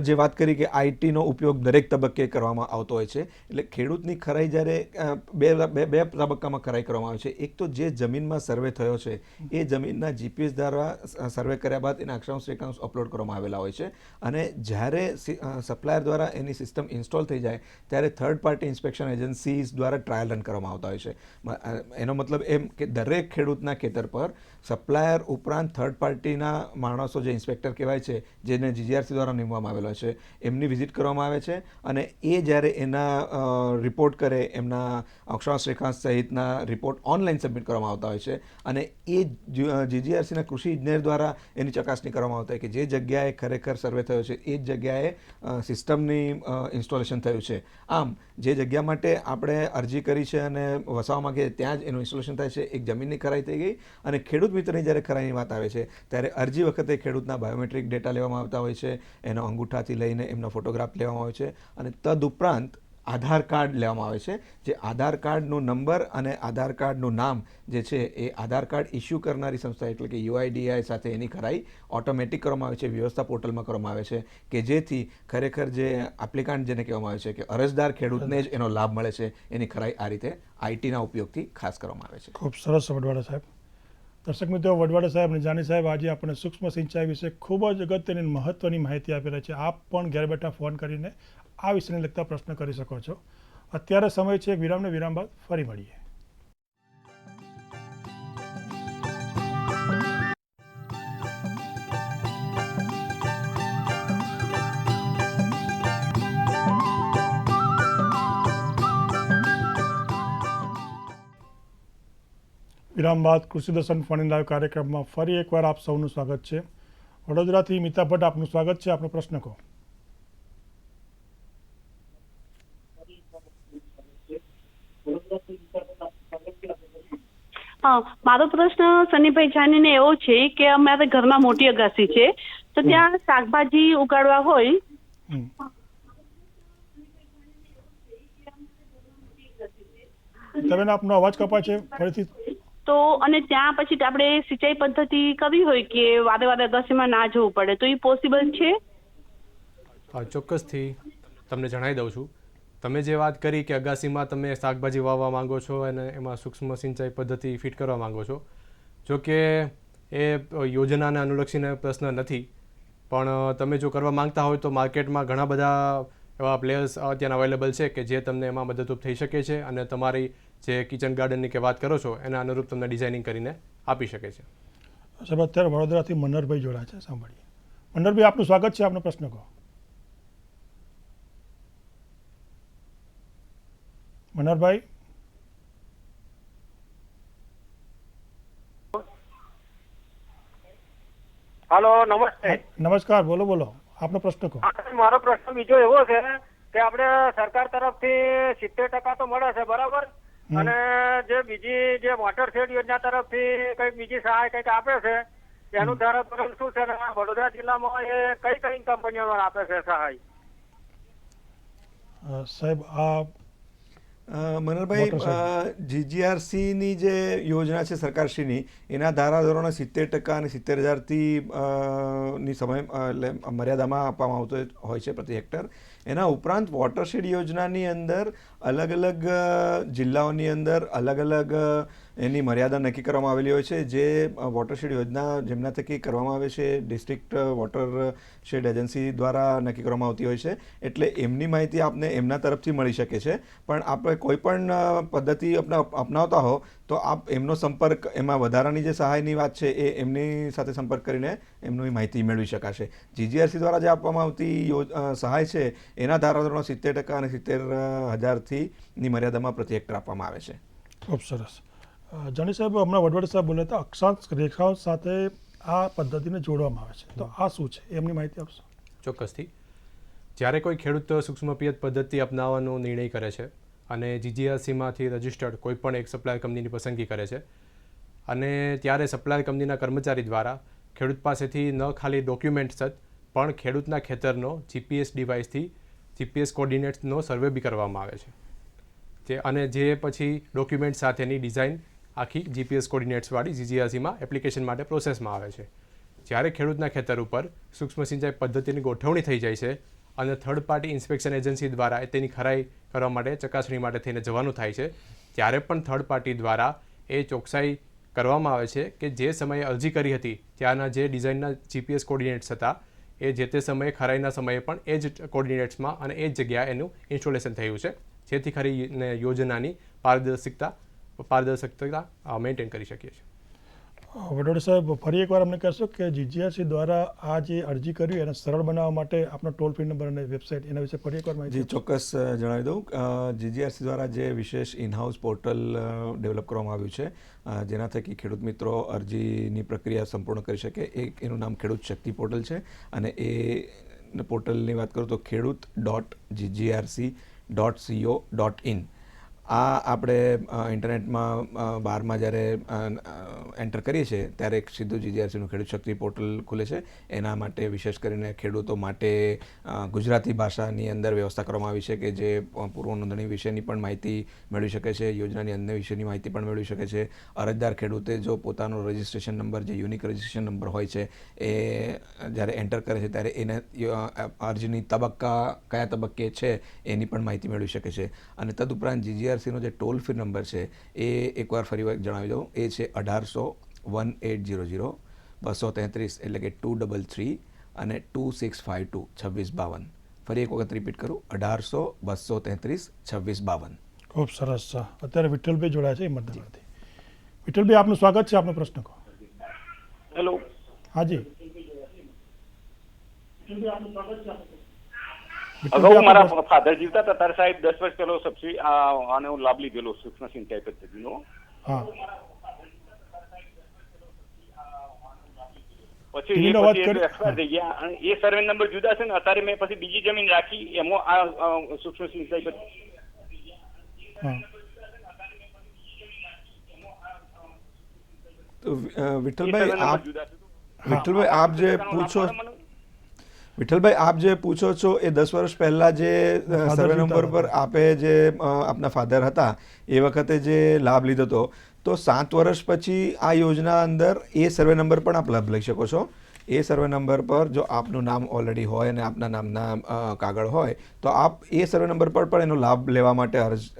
જે વાત કરી કે આઈટીનો ઉપયોગ દરેક તબક્કે કરવામાં આવતો હોય છે. એટલે ખેડૂતની ખરાઈ જ્યારે બે તબક્કામાં ખરાઈ કરવામાં આવે છે. એક તો જે જમીનમાં સર્વે થયો છે એ જમીનના GPS દ્વારા સર્વે કર્યા બાદ એના અક્ષાંશ રેખાંશ અપલોડ કરવામાં આવેલા હોય છે. અને જ્યારે સપ્લાયર દ્વારા એની સિસ્ટમ ઇન્સ્ટોલ થઈ જાય ત્યારે થર્ડ પાર્ટી ઇન્સ્પેક્શન એજન્સીઝ દ્વારા ટ્રાયલ રન કરવામાં આવતા હોય છે. એનો મતલબ એમ કે દરેક ખેડૂતના ખેતર પર સપ્લાયર ઉપરાંત થર્ડ પાર્ટીના માણસો જે ઇન્સ્પેક્ટર કહેવાય છે, જેને GGRC દ્વારા નિમવામાં આવેલો છે, એમની વિઝિટ કરવામાં આવે છે. અને એ જ્યારે એના રિપોર્ટ કરે, એમના અક્ષાંશ રેખાંશ સહિતના રિપોર્ટ ઓનલાઈન સબમિટ કરવામાં આવતા હોય છે. અને એ GGRCના કૃષિ ઇજનેર દ્વારા એની ચકાસણી કરવામાં આવતા હોય કે જે જગ્યાએ ખરેખર સર્વે થયો છે એ જ જગ્યાએ સિસ્ટમની ઇન્સ્ટોલેશન થયું છે. આમ જે જગ્યા માટે આપણે અરજી કરી છે અને વસાવવા માંગીએ ત્યાં જ એનું ઇન્સ્ટોલેશન થાય છે. એક જમીનની ખરાઈ થઈ ગઈ. અને ખેડૂત મિત્રની જ્યારે ખરાઈની વાત આવે છે ત્યારે અરજી વખતે ખેડૂતના બાયોમેટ્રિક ડેટા લેવામાં આવતા હોય છે, એનો અંગૂઠાથી લઈને એમનો ફોટોગ્રાફ લેવામાં આવે છે અને તદુપરાંત આધાર કાર્ડ લેવામાં આવે છે. જે આધાર કાર્ડનો નંબર અને આધાર કાર્ડનું નામ જે છે એ આધાર કાર્ડ ઇસ્યુ કરનારી સંસ્થા એટલે કે UIDAI સાથે એની ખરાઈ ઓટોમેટિક કરવામાં આવે છે, વ્યવસ્થા પોર્ટલમાં કરવામાં આવે છે કે જેથી ખરેખર જે એપ્લિકાન્ટ જેને કહેવામાં આવે છે કે અરજદાર ખેડૂતને જ એનો લાભ મળે છે. એની ખરાઈ આ રીતે આઈટીના ઉપયોગથી ખાસ કરવામાં આવે છે. ખૂબ સરસ વડવાડા સાહેબ. દર્શક મિત્રો, વડવાડા સાહેબ અને જાની સાહેબ આજે આપણને સૂક્ષ્મ સિંચાઈ વિશે ખૂબ જ અગત્યની મહત્વની માહિતી આપી રહ્યા છે. આપ પણ ઘેર બેઠા ફોન કરીને આ વિષયને લગતા પ્રશ્ન કરી શકો છો. અત્યારે સમય છે એક વિરામને. વિરામ બાદ ફરી મળીએ. વિરામ બાદ કૃષિ દર્શન ફોન ઇન લાઈવ કાર્યક્રમમાં ફરી એકવાર આપ સૌનું સ્વાગત છે. વડોદરાથી મિતા ભટ્ટ આપનું સ્વાગત છે. આપનો પ્રશ્ન કહો. હા, મારો પ્રશ્ન સનીભાઈ જાનીને એવો છે કે અમારે ઘરમાં મોટી અગાસી છે, તો ત્યાં શાકભાજી ઉગાડવા હોય તમે આપનો અવાજ કપાય છે ફરીથી. તો અને ત્યાં પછી આપણે સિંચાઈ પદ્ધતિ કરવી હોય કે વારે વારે અગાસીમાં ના જવું પડે, તો એ પોસિબલ છે? ચોક્કસથી તમને જણાવી દઉં છું. તમે જે વાત કરી કે અગાસીમાં તમે શાકભાજી વાવવા માંગો છો અને એમાં સૂક્ષ્મ સિંચાઈ પદ્ધતિ ફિટ કરવા માંગો છો, જો કે એ યોજનાને અનુલક્ષીને પ્રશ્ન નથી, પણ તમે જો કરવા માંગતા હોય તો માર્કેટમાં ઘણા બધા એવા પ્લેયર્સ અત્યારે અવેલેબલ છે કે જે તમને એમાં મદદરૂપ થઈ શકે છે અને તમારી જે કિચન ગાર્ડનની કે વાત કરો છો એના અનુરૂપ તમને ડિઝાઇનિંગ કરીને આપી શકે છે. સાહેબ અત્યારે વડોદરાથી મનહરભાઈ જોડાયા છે, સાંભળીએ. મનહરભાઈ, આપનું સ્વાગત છે, આપનો પ્રશ્ન કહો. મનહરભાઈ. હાલો, નમસ્તે. નમસ્કાર, બોલો બોલો, આપનો પ્રશ્ન કહો. મારો પ્રશ્ન બીજો એવો છે કે આપણે સરકાર તરફથી 70% તો મળે છે, બરાબર, અને જે બીજી જે વોટર શેડ યોજના તરફથી કઈક બીજી સહાય કઈક આપે છે, એનું ધારાધોરણ શું છે? વડોદરા જિલ્લામાં એ કઈ કઈ કંપનીઓ આપે છે સહાય? સાહેબ, આ મનહરભાઈ, જીજીઆરસીની જે યોજના છે સરકારશ્રીની, એના ધારાધોરણો 70% અને 70,000થી ની સમય એટલે મર્યાદામાં આપવામાં આવતો હોય છે પ્રતિ હેક્ટર. એના ઉપરાંત વોટરશેડ યોજનાની અંદર અલગ અલગ જિલ્લાઓની અંદર અલગ અલગ એની મર્યાદા નક્કી કરવામાં આવેલી હોય છે. જે વોટરશેડ યોજના જેમના થકી કરવામાં આવે છે ડિસ્ટ્રિક્ટ વોટરશેડ એજન્સી દ્વારા નક્કી કરવામાં આવતી હોય છે, એટલે એમની માહિતી આપને એમના તરફથી મળી શકે છે. પણ આપણે કોઈ પણ પદ્ધતિ અપનાવતા હો તો આપ એમનો સંપર્ક, એમાં વધારાની જે સહાયની વાત છે એ એમની સાથે સંપર્ક કરીને એમની માહિતી મેળવી શકાશે. જીજીઆરસી દ્વારા જે આપવામાં આવતી સહાય છે એના ધારાધોરણો 70% અને 70,000થી મર્યાદામાં પ્રતિ હેક્ટર આપવામાં આવે છે. ખૂબ સરસ. જાની સાહેબ, હમણાં વડવડ સાહેબ બોલ્યા હતા અક્ષાંશ રેખાંશ સાથે આ પદ્ધતિને જોડવામાં આવે છે, તો આ શું છે એમની માહિતી આપશો? ચોક્કસથી. જ્યારે કોઈ ખેડૂત સૂક્ષ્મ પિયત પદ્ધતિ અપનાવવાનો નિર્ણય કરે છે અને જીજીઆરસીમાંથી રજિસ્ટર્ડ કોઈપણ એક સપ્લાયર કંપનીની પસંદગી કરે છે, અને ત્યારે સપ્લાયર કંપનીના કર્મચારી દ્વારા ખેડૂત પાસેથી ન ખાલી ડોક્યુમેન્ટ્સ જ પણ ખેડૂતના ખેતરનો જીપીએસ ડિવાઇસથી જીપીએસ કોર્ડિનેટ્સનો સર્વે બી કરવામાં આવે છે, અને જે પછી ડોક્યુમેન્ટ સાથેની ડિઝાઇન આખી જીપીએસ કોર્ડિનેટ્સવાળી જીજીઆરસીમાં એપ્લિકેશન માટે પ્રોસેસમાં આવે છે. જ્યારે ખેડૂતના ખેતર ઉપર સૂક્ષ્મ સિંચાઈ પદ્ધતિની ગોઠવણી થઈ જાય છે અને થર્ડ પાર્ટી ઇન્સ્પેક્શન એજન્સી દ્વારા તેની ખરાઈ કરવા માટે, ચકાસણી માટે થઈને જવાનું થાય છે, ત્યારે પણ થર્ડ પાર્ટી દ્વારા એ ચોકસાઈ કરવામાં આવે છે કે જે સમયે અરજી કરી હતી ત્યાંના જે ડિઝાઇનના જીપીએસ કોર્ડિનેટ્સ હતા એ જે તે સમયે ખરાઈના સમયે પણ એ જ કોર્ડિનેટ્સમાં અને એ જ જગ્યાએ એનું ઇન્સ્ટોલેશન થયું છે, જેથી ખરી યોજનાની પારદર્શકતા મેન્ટેન કરી શકીએ છીએ. વડોદરા સાહેબ, ફરી એકવાર અમને કહેશો કે જીજીઆરસી દ્વારા આ જે અરજી કરી એને સરળ બનાવવા માટે આપનો ટોલ ફ્રી નંબર અને વેબસાઇટ એના વિશે ફરી એકવાર માહિતી? જી, ચોક્કસ જણાવી દઉં. જીજીઆરસી દ્વારા જે વિશેષ ઇનહાઉસ પોર્ટલ ડેવલપ કરવામાં આવ્યું છે, જેના થકી ખેડૂત મિત્રો અરજીની પ્રક્રિયા સંપૂર્ણ કરી શકે. એનું નામ ખેડૂત શક્તિ પોર્ટલ છે, અને એ પોર્ટલની વાત કરું તો ખેડૂત.ggrc.co.in. આ આપણે ઇન્ટરનેટમાં બારમાં જ્યારે એન્ટર કરીએ છીએ ત્યારે એક સીધું જીજીઆરસીનું ખેડૂત શક્તિ પોર્ટલ ખુલે છે. એના માટે વિશેષ કરીને ખેડૂતો માટે ગુજરાતી ભાષાની અંદર વ્યવસ્થા કરવામાં આવી છે કે જે પૂર્વ નોંધણી વિશેની પણ માહિતી મેળવી શકે છે, યોજનાની અન્ય વિશેની માહિતી પણ મેળવી શકે છે. અરજદાર ખેડૂતે જો પોતાનો રજિસ્ટ્રેશન નંબર, જે યુનિક રજિસ્ટ્રેશન નંબર હોય છે, એ જ્યારે એન્ટર કરે છે ત્યારે એને અરજીની કયા તબક્કે છે એની પણ માહિતી મેળવી શકે છે. અને તદુપરાંત જીજીઆરસીનો જે ટોલ ફ્રી નંબર છે એ એકવાર ફરી જણાવી દઉં, એ છે 1800-1800-233, એટલે કે 233 અને 2652 2652. ફરી એક વખત રિપીટ કરું, 1800-233-2652. ખૂબ સરસ. અત્યારે વિઠ્ઠલભાઈ જોડાયા છે હિંમતનગરથી. વિઠ્ઠલભાઈ, આપનું સ્વાગત છે, આપનો પ્રશ્ન કહો. હેલો. હાજી. અગાઉ મારા ફાધર જીવતા હતા ત્યારે સાહેબ 10 વર્ષ પહેલો સબસિડી આનો લાભ લીધેલો સૂક્ષ્મ સિંચાઈ પદ્ધતિનો. હા. પછી એક્સપાયર થઈ ગયા અને એ સર્વે નંબર જુદા છે ને, અત્યારે મેં પછી બીજી જમીન રાખી એમાં આ સૂક્ષ્મ સિંચાઈ પદ્ધતિ. વિઠ્ઠલભાઈ સર્વે આપ નંબર જુદા છે તો વિઠ્ઠલભાઈ આપ જે પૂછો વિઠ્ઠલભાઈ આપ જે પૂછો છો એ 10 વર્ષ પહેલા જે સર્વે નંબર પર આપે જે આપના ફાધર હતા એ વખતે જે લાભ લીધો હતો, તો 7 વર્ષ પછી આ યોજના અંદર એ સર્વે નંબર પણ આપ લાભ લઈ શકો છો. એ સર્વે નંબર પર જો આપનું નામ ઓલરેડી હોય અને આપના નામના કાગળ હોય તો આપ એ સર્વે નંબર પર પણ એનો લાભ લેવા માટે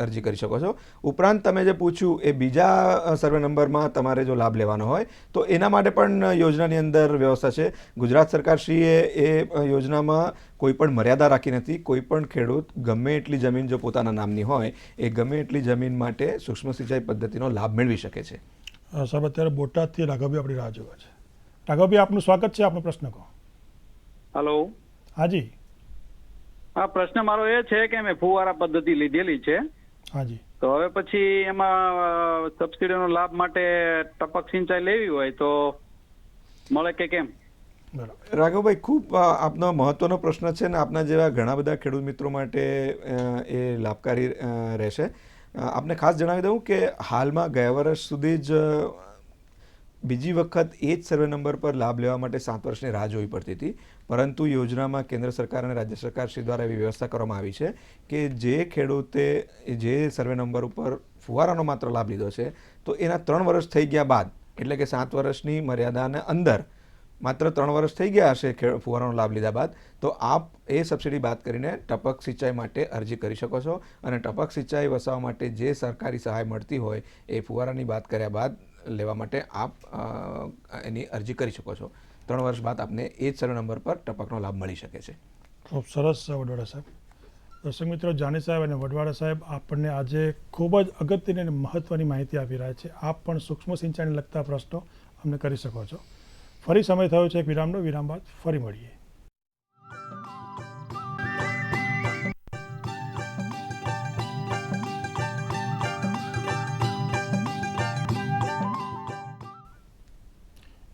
અરજી કરી શકો છો. ઉપરાંત તમે જે પૂછ્યું એ બીજા સર્વે નંબરમાં તમારે જો લાભ લેવાનો હોય તો એના માટે પણ યોજનાની અંદર વ્યવસ્થા છે. ગુજરાત સરકારશ્રીએ એ યોજનામાં કોઈ પણ મર્યાદા રાખી નથી. કોઈ પણ ખેડૂત ગમે એટલી જમીન જો પોતાના નામની હોય એ ગમે એટલી જમીન માટે સૂક્ષ્મ સિંચાઈ પદ્ધતિનો લાભ મેળવી શકે છે. સાહેબ અત્યારે બોટાદથી રાઘવભાઈ આપણી રાહ જોવે છે. રાઘવભાઈ આપનું સ્વાગત છે, આપનો પ્રશ્ન કહો. હલો. હાજી. હા, પ્રશ્ન મારો એ છે કે મેં ફુવારા પદ્ધતિ લીધેલી છે. હાજી. તો હવે પછી એમાં સબસિડીનો લાભ માટે ટપક સિંચાઈ લેવી હોય તો મળે કે કેમ? રાઘવભાઈ, ખૂબ આપનો મહત્વનો પ્રશ્ન છે ને આપના જેવા ઘણા બધા ખેડૂત મિત્રો માટે એ લાભકારી રહેશે. આપને ખાસ જણાવી દઉં કે હાલમાં ગયા વર્ષ સુધી જ બીજી વખત એ જ સર્વે નંબર પર લાભ લેવા માટે 7 વર્ષની રાહ જોવી પડતી હતી. પરંતુ યોજનામાં કેન્દ્ર સરકાર અને રાજ્ય સરકાર શ્રી દ્વારા એવી વ્યવસ્થા કરવામાં આવી છે કે જે ખેડૂતે જે સર્વે નંબર ઉપર ફુવારાનો માત્ર લાભ લીધો છે તો એના 3 વર્ષ થઈ ગયા બાદ, એટલે કે 7 વર્ષની મર્યાદાને અંદર માત્ર 3 વર્ષ થઈ ગયા હશે ફુવારાનો લાભ લીધા બાદ, તો આપ એ સબસિડી બાદ કરીને ટપક સિંચાઈ માટે અરજી કરી શકો છો. અને ટપક સિંચાઈ વસાવવા માટે જે સરકારી સહાય મળતી હોય એ ફુવારાની વાત કર્યા બાદ લેવા માટે આપ એની અરજી કરી શકો છો. 3 વર્ષ બાદ આપને એ જ સર્વે નંબર પર ટપકનો લાભ મળી શકે છે. ખૂબ સરસ વડવાડા સાહેબ. દર્શક મિત્રો, જાની સાહેબ અને વડવાડા સાહેબ આપણને આજે ખૂબ જ અગત્યની અને મહત્ત્વની માહિતી આપી રહ્યા છે. આપ પણ સૂક્ષ્મ સિંચાઈને લગતા પ્રશ્નો અમને કરી શકો છો. ફરી સમય થયો છે એક વિરામનો. વિરામ બાદ ફરી મળીએ.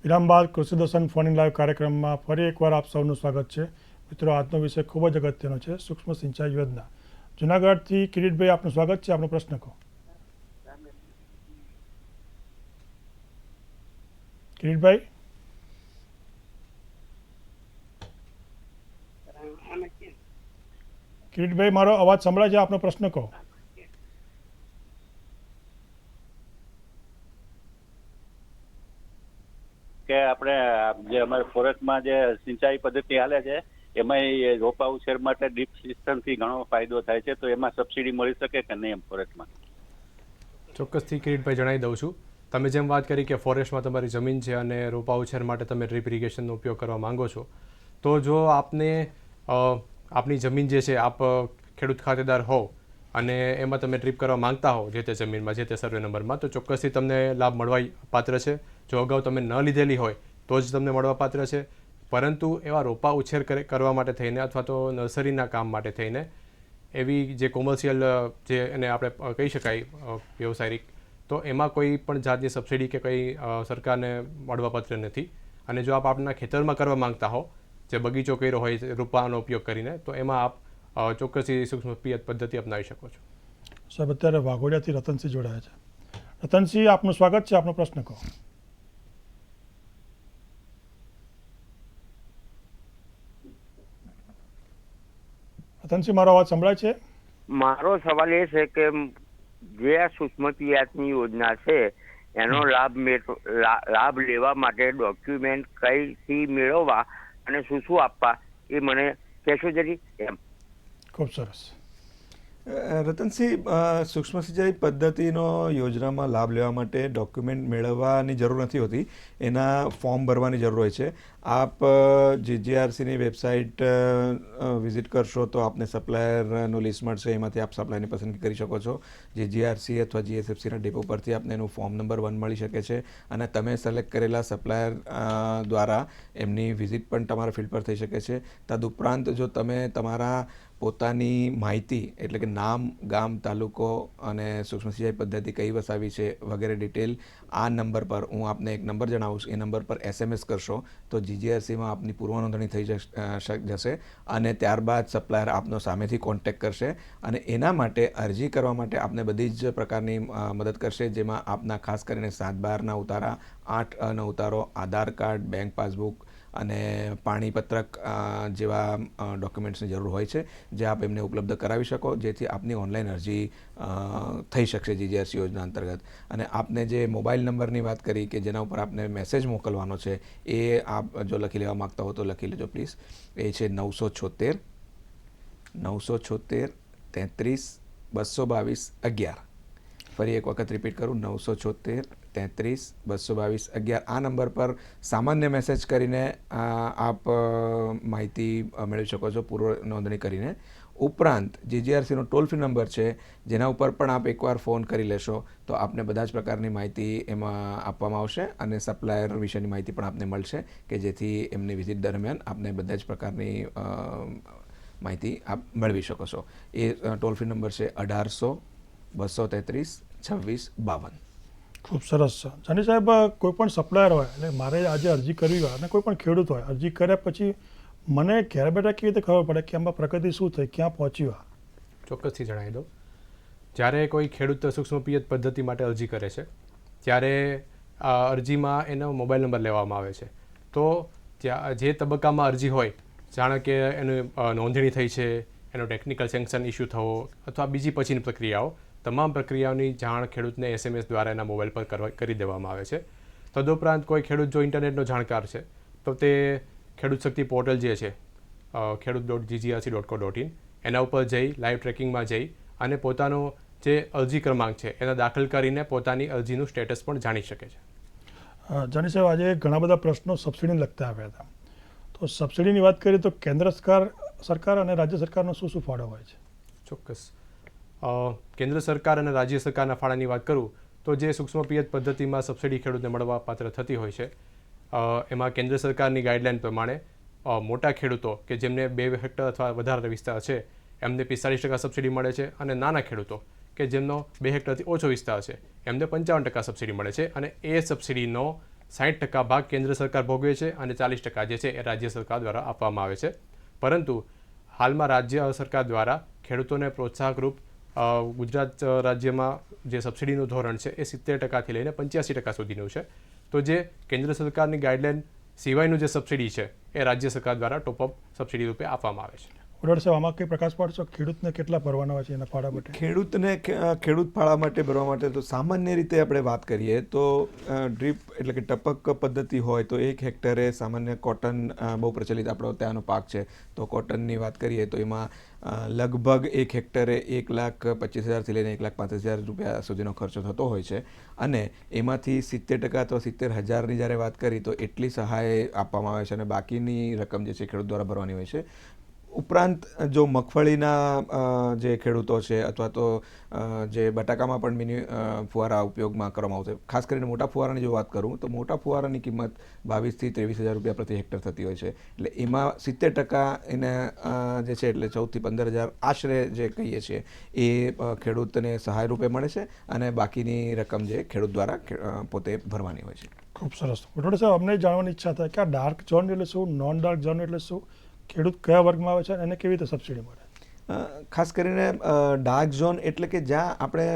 વિરામ બાદ કૃષિ દર્શન ફોન ઇન લાઈવ કાર્યક્રમમાં ફરી એકવાર આપ સૌનું સ્વાગત છે. મિત્રો, આજનો વિષય ખૂબ જ અગત્યનો છે, સૂક્ષ્મ સિંચાઈ યોજના. જુનાગઢથી કિરીટભાઈ આપનું સ્વાગત છે, આપનો પ્રશ્ન કહો. કિરીટભાઈ. કિરીટભાઈ, મારો અવાજ સંભળાય છે? આપનો પ્રશ્ન કહો. કે આપણે જે અમારે ફોરેસ્ટમાં જે સિંચાઈ પદ્ધતિ હાલે છે એમાં રોપા ઉછેર માટે ડીપ સિસ્ટમથી ઘણો ફાયદો થાય છે, તો એમાં સબસિડી મળી શકે કે નહીં એમ ફોરેસ્ટમાં? ચોક્કસથી કિરીટભાઈ જણાવી દઉં છું. તમે જેમ વાત કરી કે ફોરેસ્ટમાં તમારી જમીન છે અને રોપા ઉછેર માટે તમે ડ્રીપ ઇરિગેશનનો ઉપયોગ કરવા માંગો છો, તો જો આપને આપની જમીન જે છે, આપ ખેડૂત ખાતેદાર હોવ અને એમાં તમે ડ્રીપ કરવા માંગતા હો જે તે જમીનમાં જે તે સર્વે નંબરમાં, તો ચોક્કસથી તમને લાભ મળવા પાત્ર છે. જો અગાઉ તમે ન લીધેલી હોય તો જ તમને મળવા પાત્ર છે. પરંતુ એવા રોપા ઉછેર કરવા માટે થઈને અથવા તો નર્સરીના કામ માટે થઈને એવી જે કોમર્શિયલ જે એને આપણે કહી શકાય વ્યવસાયિક, તો એમાં કોઈ પણ જાતની સબસિડી કે કંઈ સરકારને મળવાપાત્ર નથી. અને જો આપ આપના ખેતરમાં કરવા માંગતા હો, જે બગીચો કર્યો હોય રોપાનો ઉપયોગ કરીને, તો એમાં આપ ચોક્કસથી સૂક્ષ્મ પિયત પદ્ધતિ અપનાવી શકો છો. સાહેબ, અત્યારે વાઘોડિયાથી રતનસિંહ જોડાયા છે. રતનસિંહ, આપનું સ્વાગત છે, આપનો પ્રશ્ન કહો. રતનસિંહ, મારો અવાજ સંભળાય છે? મારો સવાલ એ છે કે જે આ સૂક્ષ્મ પિયતની યોજના છે એનો લાભ લેવા માટે ડોક્યુમેન્ટ કઈથી મેળવવા અને શું શું આપવા એ મને કહેશો જરી એમ. ખૂબ સરસ. રતનસિંહ, સૂક્ષ્મ સિંચાઈ પદ્ધતિનો યોજનામાં લાભ લેવા માટે ડોક્યુમેન્ટ મેળવવાની જરૂર નથી હોતી, એના ફોર્મ ભરવાની જરૂર હોય છે. આપ જીજીઆરસીની વેબસાઇટ વિઝિટ કરશો તો આપને સપ્લાયરનું લિસ્ટ મળશે, એમાંથી આપ સપ્લાયની પસંદગી કરી શકો છો. જીજીઆરસી અથવા જીએસએફસીના ડેપો પરથી આપને એનું ફોર્મ નંબર 1 મળી શકે છે અને તમે સિલેક્ટ કરેલા સપ્લાયર દ્વારા એમની વિઝિટ પણ તમારા ફિલ્ડ પર થઈ શકે છે. તદુપરાંત જો તમે તમારા પોતાની માહિતી એટલે કે નામ, ગામ, તાલુકો અને સૂક્ષ્મ સિંચાઈ પદ્ધતિ કઈ વસાવી છે વગેરે ડિટેલ આ નંબર પર, હું આપને એક નંબર જણાવું છું, એ નંબર પર SMS કરશો તો GGRCમાં આપની પૂર્વ નોંધણી થઈ જશે અને ત્યારબાદ સપ્લાયર આપનો સામેથી કોન્ટેક્ટ કરશે અને એના માટે અરજી કરવા માટે આપને બધી જ પ્રકારની મદદ કરશે, જેમાં આપના ખાસ કરીને 7/12ના ઉતારા, 8 ઉતારો, આધાર કાર્ડ, બેંક પાસબુક અને પાણીપત્રક જેવા ડોક્યુમેન્ટ્સની જરૂર હોય છે, જે આપ એમને ઉપલબ્ધ કરાવી શકો, જેથી આપની ઓનલાઈન અરજી થઈ શકશે GGRC યોજના અંતર્ગત. અને આપને જે મોબાઈલ નંબરની વાત કરી કે જેના ઉપર આપને મેસેજ મોકલવાનો છે, એ આપ જો લખી લેવા માગતા હો તો લખી લેજો પ્લીઝ. એ છે 976 976 33 222 11. ફરી એક વખત રિપીટ કરું, 976 33 222 11. આ નંબર પર સામાન્ય મેસેજ કરીને આપ માહિતી મેળવી શકો છો પૂર્વ નોંધણી કરીને. ઉપરાંત GGRCનો ટોલ ફ્રી નંબર છે, જેના ઉપર પણ આપ એકવાર ફોન કરી લેશો તો આપને બધા જ પ્રકારની માહિતી એમાં આપવામાં આવશે અને સપ્લાયર વિશેની માહિતી પણ આપને મળશે, કે જેથી એમની વિઝિટ દરમિયાન આપને બધા જ પ્રકારની માહિતી આપ મેળવી શકો છો. એ ટોલ ફ્રી નંબર છે 1800 233 26 52. ખૂબ સરસ છે. જાની સાહેબ, કોઈ પણ સપ્લાયર હોય એટલે મારે આજે અરજી કરવી હોય અને કોઈ પણ ખેડૂત હોય, અરજી કર્યા પછી મને ઘેર બેઠા કેવી રીતે ખબર પડે કે આમાં પ્રગતિ શું થઈ, ક્યાં પહોંચી હોય? ચોક્કસથી જણાવી દો. જ્યારે કોઈ ખેડૂત સૂક્ષ્મ પિયત પદ્ધતિ માટે અરજી કરે છે ત્યારે અરજીમાં એનો મોબાઈલ નંબર લેવામાં આવે છે. તો જે તબક્કામાં અરજી હોય, જાણે કે એની નોંધણી થઈ છે, એનો ટેકનિકલ સેન્કશન ઇસ્યુ થવો અથવા બીજી પછીની પ્રક્રિયાઓ, તમામ પ્રક્રિયાઓની જાણ ખેડૂતને SMS દ્વારા એના મોબાઈલ પર કરી દેવામાં આવે છે. તદુપરાંત કોઈ ખેડૂત જો ઇન્ટરનેટનો જાણકાર છે તો તે ખેડૂત શક્તિ પોર્ટલ જે છે ખેડૂત.ggrc.co.in એના ઉપર જઈ લાઈવ ટ્રેકિંગમાં જઈ અને પોતાનો જે અરજી ક્રમાંક છે એના દાખલ કરીને પોતાની અરજીનું સ્ટેટસ પણ જાણી શકે છે. જાની સાહેબ, આજે ઘણા બધા પ્રશ્નો સબસિડીને લગતા આવ્યા હતા, તો સબસિડીની વાત કરીએ તો કેન્દ્ર સરકાર અને રાજ્ય સરકારનો શું ફાળો હોય છે? ચોક્કસ. કેન્દ્ર સરકાર અને રાજ્ય સરકારના ફાળાની વાત કરું તો જે સૂક્ષ્મ પિયત પદ્ધતિમાં સબસિડી ખેડૂતને મળવા પાત્ર થતી હોય છે, એમાં કેન્દ્ર સરકારની ગાઈડલાઇન પ્રમાણે મોટા ખેડૂતો કે જેમને 2 હેક્ટર અથવા વધારે વિસ્તાર છે એમને 45% સબસિડી મળે છે અને નાના ખેડૂતો કે જેમનો 2 હેક્ટરથી ઓછો વિસ્તાર છે એમને 55% સબસિડી મળે છે. અને એ સબસિડીનો 60% ભાગ કેન્દ્ર સરકાર ભોગવે છે અને 40% જે છે એ રાજ્ય સરકાર દ્વારા આપવામાં આવે છે. પરંતુ હાલમાં રાજ્ય સરકાર દ્વારા ખેડૂતોને પ્રોત્સાહકરૂપ ગુજરાત રાજ્યમાં જે સબસિડીનું ધોરણ છે એ 70%થી લઈને 85% સુધીનું છે. તો જે કેન્દ્ર સરકારની ગાઈડલાઇન સિવાયનું જે સબસિડી છે એ રાજ્ય સરકાર દ્વારા ટોપઅપ સબસિડી રૂપે આપવામાં આવે છે. વડોડ સાહેબ, આમાં કંઈ પ્રકાશ પાડશો? ખેડૂતને કેટલા ભરવાના હોય છે એના ફાળા માટે? ખેડૂત ફાળા માટે ભરવા માટે તો સામાન્ય રીતે આપણે વાત કરીએ તો ડ્રીપ એટલે કે ટપક પદ્ધતિ હોય તો 1 હેક્ટરે સામાન્ય કોટન બહુ પ્રચલિત આપણો ત્યાંનો પાક છે, તો કોટનની વાત કરીએ તો એમાં લગભગ 1 હેક્ટરે 1,25,000થી લઈને 1,35,000 રૂપિયા સુધીનો ખર્ચો થતો હોય છે. અને એમાંથી 70% અથવા 70,000ની જ્યારે વાત કરી તો એટલી સહાય આપવામાં આવે છે અને બાકીની રકમ જે છે ખેડૂત દ્વારા ભરવાની હોય છે. ઉપરાંત જો મગફળીના જે ખેડૂતો છે અથવા તો જે બટાકામાં પણ મિની ફુવારા ઉપયોગમાં કરવામાં આવશે, ખાસ કરીને મોટા ફુવારાની જો વાત કરું તો મોટા ફુવારાની કિંમત 22,000થી 23,000 રૂપિયા પ્રતિ હેક્ટર થતી હોય છે. એટલે એમાં 70% એને જે છે એટલે 14,000થી 15,000 આશરે જે કહીએ છીએ એ ખેડૂતને સહાય રૂપે મળે છે અને બાકીની રકમ જે ખેડૂત દ્વારા પોતે ભરવાની હોય છે. ખૂબ સરસ. વડોડ સાહેબ, અમને જાણવાની ઈચ્છા થાય કે આ ડાર્ક ઝોન એટલે શું, નોન ડાર્ક ઝોન એટલે શું, ખેડૂત કયા વર્ગમાં આવે છે અને કેવી રીતે સબસિડી મળે? ખાસ કરીને ડાર્ક ઝોન એટલે કે જ્યાં આપણે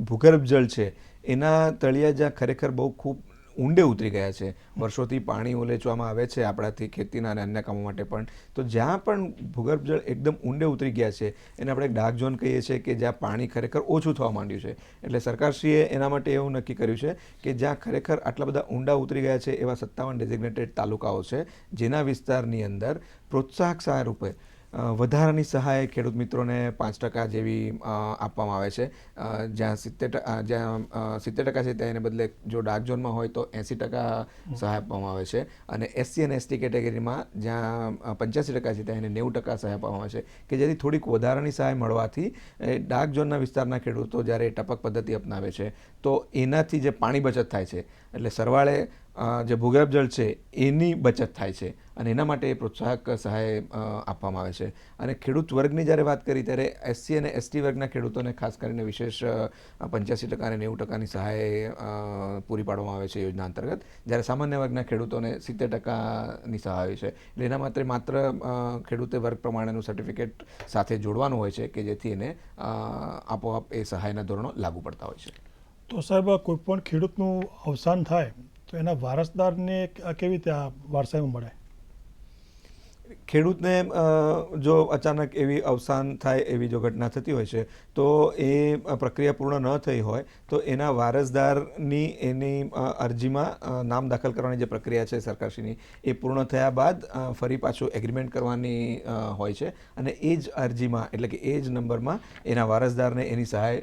ભૂગર્ભ જળ છે એના તળિયા જ્યાં ખરેખર બહુ ખૂબ ઊંડે ઉતરી ગયા છે, વર્ષોથી પાણી ઉલેચવામાં આવે છે આપણાથી ખેતીના અને અન્ય કામો માટે પણ, તો જ્યાં પણ ભૂગર્ભ જળ એકદમ ઊંડે ઉતરી ગયા છે એને આપણે ડાર્ક ઝોન કહીએ છીએ, કે જ્યાં પાણી ખરેખર ઓછું થવા માંડ્યું છે. એટલે સરકારશ્રીએ એના માટે એવું નક્કી કર્યું છે કે જ્યાં ખરેખર આટલા બધા ઊંડા ઉતરી ગયા છે એવા 57 ડેઝિગ્નેટેડ તાલુકાઓ છે, જેના વિસ્તારની અંદર પ્રોત્સાહક સહાય રૂપે વધારાની સહાય ખેડૂત મિત્રોને 5% જેવી આપવામાં આવે છે. જ્યાં 70% છે ત્યાં એને બદલે જો ડાર્ક ઝોનમાં હોય તો 80% સહાય આપવામાં આવે છે. અને SC અને ST કેટેગરીમાં જ્યાં 85% છે ત્યાં એને 90% સહાય આપવામાં આવે છે, કે જેથી થોડીક વધારાની સહાય મળવાથી ડાર્ક ઝોનના વિસ્તારના ખેડૂતો જ્યારે ટપક પદ્ધતિ અપનાવે છે તો એનાથી જે પાણી બચત થાય છે, એટલે સરવાળે જે ભૂગર્ભ જળ છે એની બચત થાય છે અને એના માટે પ્રોત્સાહક સહાય આપવામાં આવે છે. અને ખેડૂત વર્ગની જ્યારે વાત કરી ત્યારે SC અને ST વર્ગના ખેડૂતોને ખાસ કરીને વિશેષ 85% અને 90% સહાય પૂરી પાડવામાં આવે છે યોજના અંતર્ગત, જ્યારે સામાન્ય વર્ગના ખેડૂતોને 70%ની સહાય હોય છે. એટલે એના માત્ર ખેડૂતે વર્ગ પ્રમાણેનું સર્ટિફિકેટ સાથે જોડવાનું હોય છે કે જેથી એને આપોઆપ એ સહાયના ધોરણો લાગુ પડતા હોય છે. તો સાહેબ, કોઈ પણ ખેડૂતનું અવસાન થાય તો એના વારસદારને કેવી રીતે આ વારસાઈમાં મળે? ખેડૂતને જો અચાનક એવી અવસાન થાય એવી જો ઘટના થતી હોય છે તો એ પ્રક્રિયા પૂર્ણ ન થઈ હોય તો એના વારસદારની એની અરજીમાં નામ દાખલ કરવાની જે પ્રક્રિયા છે સરકારશ્રીની એ પૂર્ણ થયા બાદ ફરી પાછું એગ્રીમેન્ટ કરવાની હોય છે અને એ જ અરજીમાં એટલે કે એ જ નંબરમાં એના વારસદારને એની સહાય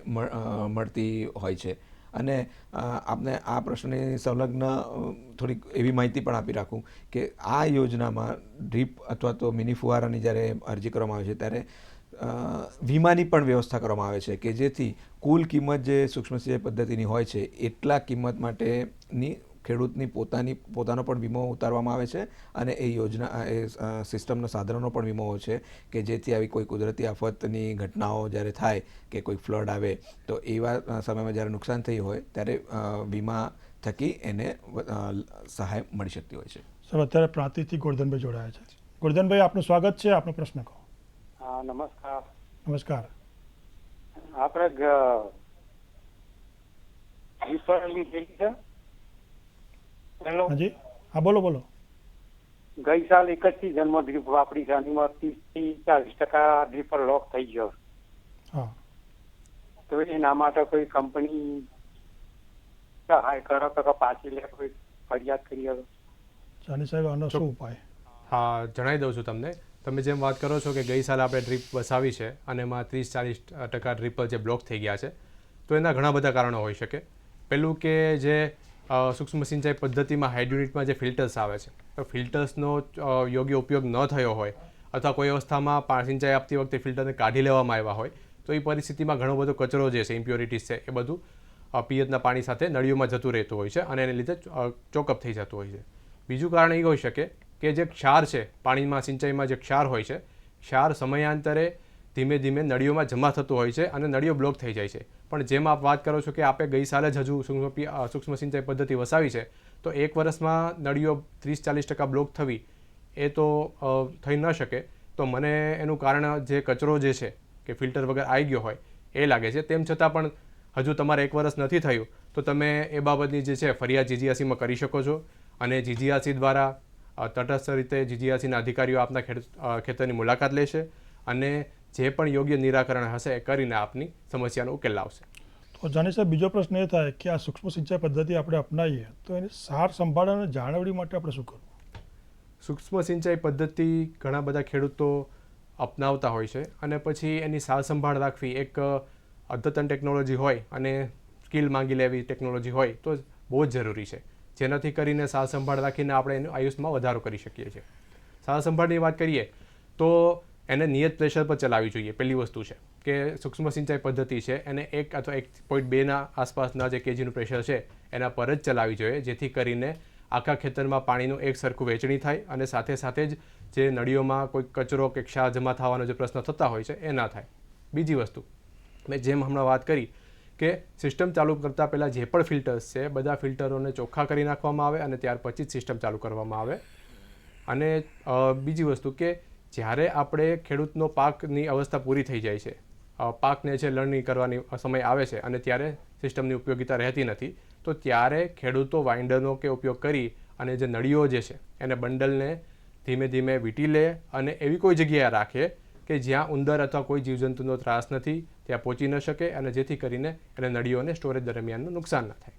મળતી હોય છે. અને આપને આ પ્રશ્નની સંલગ્ન થોડીક એવી માહિતી પણ આપી રાખું કે આ યોજનામાં ડ્રીપ અથવા તો મિની ફુવારાની જ્યારે અરજી કરવામાં આવે છે ત્યારે વીમાની પણ વ્યવસ્થા કરવામાં આવે છે કે જેથી કુલ કિંમત જે સૂક્ષ્મ સિંચાઈ પદ્ધતિની હોય છે એટલા કિંમત માટેની ખેડૂતની પોતાનો પણ વીમો ઉતારવામાં આવે છે અને એ યોજના એ સિસ્ટમના સાધનોનો પણ વીમો હોય છે કે જેથી આવી કોઈ કુદરતી આફતની ઘટનાઓ જ્યારે થાય કે કોઈ ફ્લડ આવે તો એવા સમયમાં જ્યારે નુકસાન થઈ હોય ત્યારે વીમા થકી એને સહાય મળી શકતી હોય છે. સર, અત્યારે પ્રાંતિજથી ગોરધનભાઈ જોડાયા છે. ગોરધનભાઈ, આપનું સ્વાગત છે. આપનો પ્રશ્ન કહો. હા, નમસ્કાર. નમસ્કાર. આપણે હાજી, હા, બોલો. ગઈ સાલ એક જ સિઝનમાં ડ્રીપ વાપરી છે, એમાં 30 થી 40% ડ્રીપર લોક થઈ ગયો. હા, તો એના માટે કોઈ કંપની સહાય કરો તો પાછી લે, કોઈ ફરિયાદ કરી હવે? જાની સાહેબ, આનો શું ઉપાય? હા, જણાવી દઉં છું તમને. તમે જેમ વાત કરો છો કે ગઈ સાલ આપણે ડ્રીપ વસાવી છે અને એમાં 30-40% ડ્રીપ જે બ્લોક થઈ ગયા છે, તો એના ઘણા બધા કારણો હોઈ શકે. પહેલું કે જે સૂક્ષ્મ સિંચાઈ પદ્ધતિમાં હાઇડ યુનિટમાં જે ફિલ્ટર્સ આવે છે, તો ફિલ્ટર્સનો યોગ્ય ઉપયોગ ન થયો હોય અથવા કોઈ અવસ્થામાં સિંચાઈ આપતી વખતે ફિલ્ટરને કાઢી લેવામાં આવ્યા હોય તો એ પરિસ્થિતિમાં ઘણો બધો કચરો જે છે, ઇમ્પ્યોરિટીઝ છે, એ બધું પિયતના પાણી સાથે નળીઓમાં જતું રહેતું હોય છે અને એને લીધે ચોકઅપ થઈ જતું હોય છે. બીજું કારણ એ હોઈ શકે કે જે ક્ષાર છે, પાણીમાં સિંચાઈમાં જે ક્ષાર હોય છે, ક્ષાર સમયાંતરે ધીમે ધીમે નળીઓમાં જમા થતું હોય છે અને નળીઓ બ્લોક થઈ જાય છે. પણ જેમ આપ વાત કરો છો કે આપણે ગઈ સાલે જ હજુ સૂક્ષ્મ સિંચાઈ પદ્ધતિ વસાવી છે, તો એક વર્ષમાં નળીઓ 30-40% બ્લોક થવી એ તો થઈ ન શકે. તો મને એનું કારણ જે કચરો જે છે કે ફિલ્ટર વગર આવી ગયો હોય એ લાગે છે. તેમ છતાં પણ હજુ તમારે એક વર્ષ નથી થયું તો તમે એ બાબતની જે છે ફરિયાદ GGRCમાં કરી શકો છો અને GGRC દ્વારા તટસ્થ રીતે GGRCના અધિકારીઓ આપના ખેતરની મુલાકાત લેશે અને જે પણ યોગ્ય નિરાકરણ હશે એ કરીને આપની સમસ્યાનો ઉકેલ લાવશે. તો જાની સાહેબ, બીજો પ્રશ્ન એ થાય કે આ સૂક્ષ્મ સિંચાઈ પદ્ધતિ આપણે અપનાવીએ તો એની સાર સંભાળ અને જાળવણી માટે આપણે શું કરવું? સૂક્ષ્મ સિંચાઈ પદ્ધતિ ઘણા બધા ખેડૂતો અપનાવતા હોય છે અને પછી એની સાર સંભાળ રાખવી એક અદ્યતન ટેકનોલોજી હોય અને સ્કિલ માંગી લેવી ટેકનોલોજી હોય તો બહુ જ જરૂરી છે, જેનાથી કરીને સાર સંભાળ રાખીને આપણે એનું આયુષમાં વધારો કરી શકીએ છીએ. સાર સંભાળની વાત કરીએ તો એને નિયત પ્રેશર પર ચલાવવી જોઈએ. પહેલી વસ્તુ છે કે સૂક્ષ્મ સિંચાઈ પદ્ધતિ છે એને 1 અથવા 1.2ના આસપાસના જે કેજીનું પ્રેશર છે એના પર જ ચલાવવી જોઈએ, જેથી કરીને આખા ખેતરમાં પાણીનું એક સરખું વહેંચણી થાય અને સાથે સાથે જ જે નળીઓમાં કોઈ કચરો કે ક્ષાર જમા થવાનો જે પ્રશ્ન થતા હોય છે એ ના થાય. બીજી વસ્તુ, મેં જેમ હમણાં વાત કરી કે સિસ્ટમ ચાલુ કરતાં પહેલાં જે પણ ફિલ્ટર્સ છે બધા ફિલ્ટરોને ચોખ્ખા કરી નાખવામાં આવે અને ત્યાર પછી જ સિસ્ટમ ચાલુ કરવામાં આવે. અને બીજી વસ્તુ કે જ્યારે આપણે ખેડૂતનો પાકની અવસ્થા પૂરી થઈ જાય છે, પાકને છે લણણી કરવાની સમય આવે છે અને ત્યારે સિસ્ટમની ઉપયોગિતા રહેતી નથી, તો ત્યારે ખેડૂતો વાઇન્ડરનો કે ઉપયોગ કરી અને જે નળીઓ જે છે એને બંડલને ધીમે ધીમે વીંટી લે અને એવી કોઈ જગ્યાએ રાખે કે જ્યાં ઉંદર અથવા કોઈ જીવજંતુનો ત્રાસ નથી, ત્યાં પહોંચી ન શકે અને જેથી કરીને એને નળીઓને સ્ટોરેજ દરમિયાનનું નુકસાન ન થાય.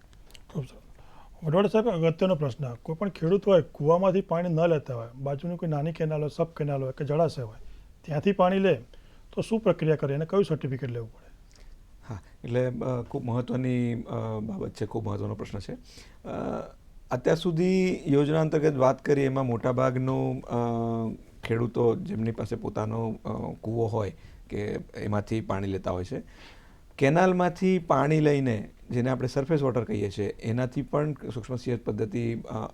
ખૂબ સરસ. વડવાડ સાહેબ, અગત્યનો પ્રશ્ન, કોઈ પણ ખેડૂત હોય કૂવામાંથી પાણી ન લેતા હોય, બાજુની કોઈ નાની કેનાલ હોય, સબ કેનાલ હોય કે જળાશય હોય, ત્યાંથી પાણી લે તો શું પ્રક્રિયા કરે અને કયું સર્ટિફિકેટ લેવું પડે? હા, એટલે ખૂબ મહત્ત્વની બાબત છે, ખૂબ મહત્ત્વનો પ્રશ્ન છે. અત્યાર સુધી યોજના અંતર્ગત વાત કરી એમાં મોટાભાગનું ખેડૂતો જેમની પાસે પોતાનો કૂવો હોય કે એમાંથી પાણી લેતા હોય છે. કેનાલમાંથી પાણી લઈને જેને આપણે સરફેસ વોટર કહીએ છીએ એનાથી પણ સૂક્ષ્મ સિંચાઈ પદ્ધતિ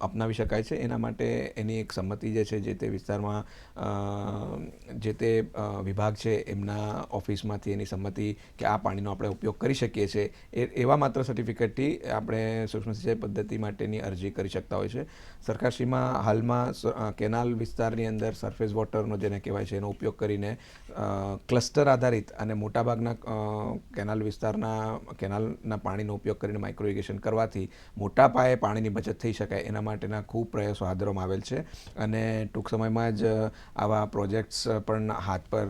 અપનાવી શકાય છે. એના માટે એની એક સંમતિ જે છે જે તે વિસ્તારમાં જે તે વિભાગ છે એમના ઓફિસમાંથી એની સંમતિ કે આ પાણીનો આપણે ઉપયોગ કરી શકીએ છીએ એવા માત્ર સર્ટિફિકેટથી આપણે સૂક્ષ્મ સિંચાઈ પદ્ધતિ માટેની અરજી કરી શકતા હોય છે. સરકારશ્રીમાં હાલમાં કેનાલ વિસ્તારની અંદર સરફેસ વોટરનો જેને કહેવાય છે એનો ઉપયોગ કરીને ક્લસ્ટર આધારિત અને મોટાભાગના કેનાલ વિસ્તારના કેનાલના પાણીનો ઉપયોગ કરીને માઇક્રો ઇરિગેશન કરવાથી મોટા પાયે પાણીની બચત થઈ શકાય એના માટેના ખૂબ પ્રયાસો હાથ ધરવામાં આવેલ છે અને ટૂંક સમયમાં જ આવા પ્રોજેક્ટ્સ પણ હાથ પર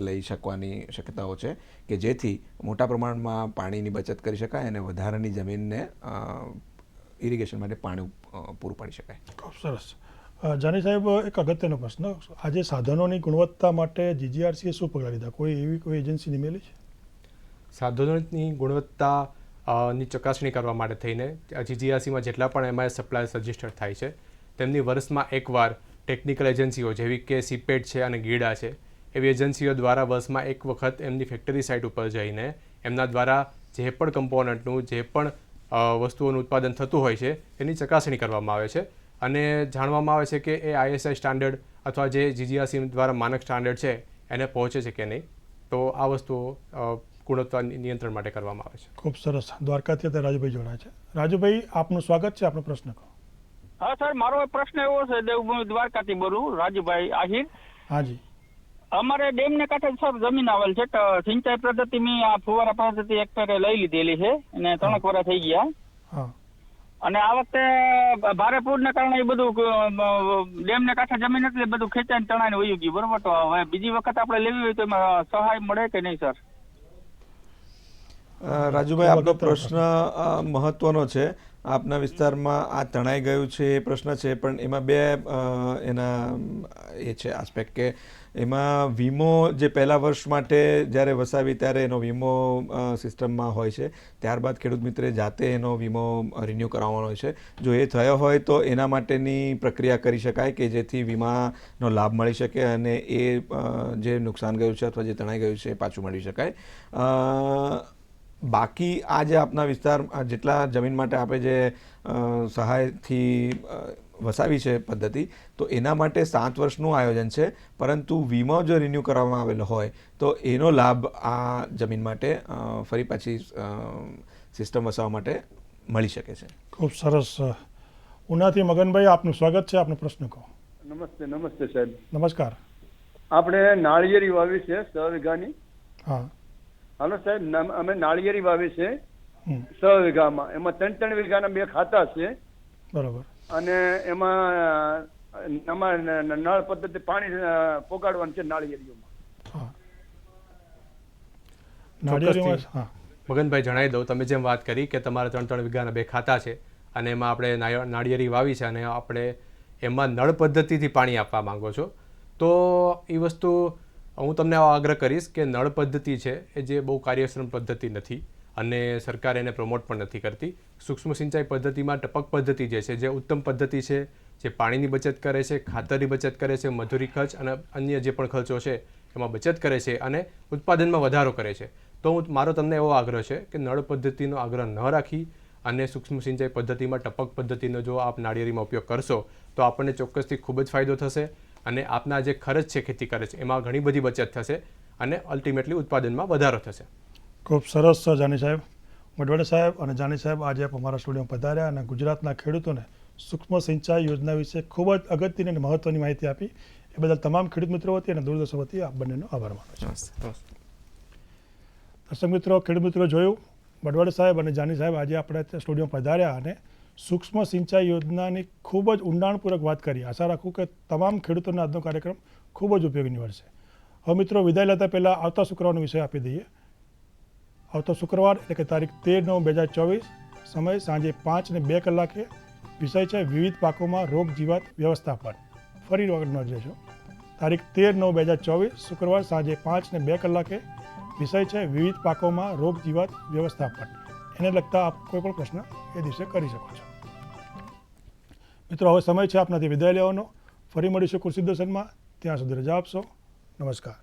લઈ શકવાની શક્યતાઓ છે કે જેથી મોટા પ્રમાણમાં પાણીની બચત કરી શકાય અને વધારાની જમીનને ઇરિગેશન માટે પાણી પૂરું પાડી શકાય. ખૂબ સરસ. જાની સાહેબ, એક અગત્યનો પ્રશ્ન, આજે સાધનોની ગુણવત્તા માટે જીજીઆરસીએ શું પગલાં લીધા? કોઈ એજન્સી નિમેલી છે? સાધનોની ગુણવત્તાની ચકાસણી કરવા માટે થઈને જીજીઆરસીમાં જેટલા પણ એમઆઈએસ સપ્લાયર્સ રજિસ્ટર્ડ થાય છે તેમની વર્ષમાં એકવાર ટેકનિકલ એજન્સીઓ જેવી કે સીપેટ છે અને ગીડા છે એવી એજન્સીઓ દ્વારા વર્ષમાં એક વખત એમની ફેક્ટરી સાઇટ ઉપર જઈને એમના દ્વારા જે પણ કમ્પોનન્ટનું જે પણ વસ્તુઓનું ઉત્પાદન થતું હોય છે એની ચકાસણી કરવામાં આવે છે અને જાણવામાં આવે છે કે એ આઈએસઆઈ સ્ટાન્ડર્ડ અથવા જે જીજીઆરસી દ્વારા માનક સ્ટાન્ડર્ડ છે એને પહોંચે છે કે નહીં. તો આ વસ્તુઓ ગુણવત્તા નિયંત્રણ માટે કરવામાં આવે છે. ખૂબ સરસ. દ્વારકાથી અત્યારે રાજુભાઈ જોડાય છે. રાજુભાઈ, આપનું સ્વાગત છે. આપનો પ્રશ્ન કહો. હા સર, મારો પ્રશ્ન એવો છે, દેવભૂમિ દ્વારકાથી બોલું, રાજુભાઈ આહિર. હાજી. અમારે ડેમ ને કાંઠે સર જમીન આવેલ છે, સિંચાઈ પદ્ધતિ મેં આ ફુવારા પદ્ધતિ હેક્ટરે લઈ લીધેલી છે અને 3 વર્ષ થઈ ગયા અને આ વખતે ભારે પૂરના કારણે એ બધું ડેમ ને કાંઠે જમીન એટલે બધું ખેંચાઈને તણાઈને વયું ગયું, બરોબર. તો હવે બીજી વખત આપણે લેવી હોય તો એમાં સહાય મળે કે નહીં સર? રાજુભાઈ, આપનો પ્રશ્ન મહત્વનો છે. આપના વિસ્તારમાં આ તણાઈ ગયું છે એ પ્રશ્ન છે, પણ એમાં બે એના એ છે આસ્પેક્ટ કે એમાં વીમો જે પહેલા વર્ષ માટે જ્યારે વસાવી ત્યારે એનો વીમો સિસ્ટમમાં હોય છે, ત્યારબાદ ખેડૂત મિત્રે જાતે એનો વીમો રિન્યૂ કરાવવાનો હોય છે. જો એ થયો હોય તો એના માટેની પ્રક્રિયા કરી શકાય કે જેથી વીમાનો લાભ મળી શકે અને એ જે નુકસાન ગયું છે અથવા જે તણાઈ ગયું છે એ પાછું મળી શકાય. બાકી આ જે આપના વિસ્તાર જેટલા જમીન માટે આપણે જે સહાયથી વસાવી છે પદ્ધતિ, તો એના માટે 7 વર્ષનું આયોજન છે, પરંતુ વીમો જો રિન્યૂ કરવામાં આવેલો હોય તો એનો લાભ આ જમીન માટે ફરી પાછી સિસ્ટમ વસાવવા માટે મળી શકે છે. ખૂબ સરસ. ઉનાથી મગનભાઈ, આપનું સ્વાગત છે. આપનો પ્રશ્ન કહો. નમસ્તે. નમસ્તે સાહેબ. નમસ્કાર. આપણે નાળિયેરી વાવી છે 6 વીઘાની. હા. હાલો સાહેબ, અમે નાળિયેરી વાવી છે 6 વીઘામાં. એમાં 3 વીઘાના 2 ખાતા છે. બરોબર. અને એમાં નળ પદ્ધતિ પાણી પોગાડવાનું છે નાળિયેરીઓમાં. મગનભાઈ, જણાવી દઉં, તમે જેમ વાત કરી કે તમારે 3 વીઘાના 2 ખાતા છે અને એમાં આપણે નાળિયેરી વાવી છે અને આપણે એમાં નળ પદ્ધતિથી પાણી આપવા માંગો છો, તો એ વસ્તુ હું તમને આગ્રહ કરીશ કે નળ પદ્ધતિ છે એ જે બહુ કાર્યક્ષમ પદ્ધતિ નથી અને સરકાર એને પ્રમોટ પણ નથી કરતી. સૂક્ષ્મ સિંચાઈ પદ્ધતિમાં ટપક પદ્ધતિ જે છે જે ઉત્તમ પદ્ધતિ છે, જે પાણીની બચત કરે છે, ખાતરની બચત કરે છે, મજૂરી ખર્ચ અને અન્ય જે પણ ખર્ચો છે એમાં બચત કરે છે અને ઉત્પાદનમાં વધારો કરે છે. તો મારો તમને એવો આગ્રહ છે કે નળ પદ્ધતિનો આગ્રહ ન રાખી અને સૂક્ષ્મ સિંચાઈ પદ્ધતિમાં ટપક પદ્ધતિનો જો આપ નાળિયેરીમાં ઉપયોગ કરશો તો આપણને ચોક્કસથી ખૂબ જ ફાયદો થશે અને આપના જે ખર્ચ છે ખેતી કરે છે એમાં ઘણી બધી બચત થશે અને અલ્ટિમેટલી ઉત્પાદનમાં વધારો થશે. ખૂબ સરસ જાની સાહેબ. વડવાડા સાહેબ અને જાની સાહેબ, આજે આપ અમારા સ્ટુડિયોમાં પધાર્યા અને ગુજરાતના ખેડૂતોને સૂક્ષ્મ સિંચાઈ યોજના વિશે ખૂબ જ અગત્યની અને મહત્વની માહિતી આપી. એ બદલ તમામ ખેડૂત મિત્રો વતી અને દૂરદર્શન વતી આપ બંનેનો આભાર માનું છું. દર્શક મિત્રો, ખેડૂત મિત્રો, જોયું વડવાડા સાહેબ અને જાની સાહેબ આજે આપણે સ્ટુડિયોમાં પધાર્યા અને સૂક્ષ્મ સિંચાઈ યોજનાની ખૂબ જ ઊંડાણપૂર્વક વાત કરી. આશા રાખું કે તમામ ખેડૂતોને આજનો કાર્યક્રમ ખૂબ જ ઉપયોગી નીવડશે. હવે મિત્રો, વિદાય લેતા પહેલાં આવતા શુક્રવારનો વિષય આપી દઈએ. આવતો શુક્રવાર એટલે કે તારીખ 13/9/2024, સમય સાંજે 5:02 વિષય છે વિવિધ પાકોમાં રોગ જીવાત વ્યવસ્થાપન. ફરી નોંધ લેજો, તારીખ 13/9/2024, શુક્રવાર સાંજે 5:02 વિષય છે વિવિધ પાકોમાં રોગ જીવાત વ્યવસ્થાપન. એને લગતા આપ કોઈ પણ પ્રશ્ન એ દિવસે કરી શકો છો. મિત્રો, હવે સમય છે આપનાથી વિદાય લેવાનો. ફરી મળીશું કૃષિ દર્શનમાં. ત્યાં સુધી રજા આપશો. નમસ્કાર.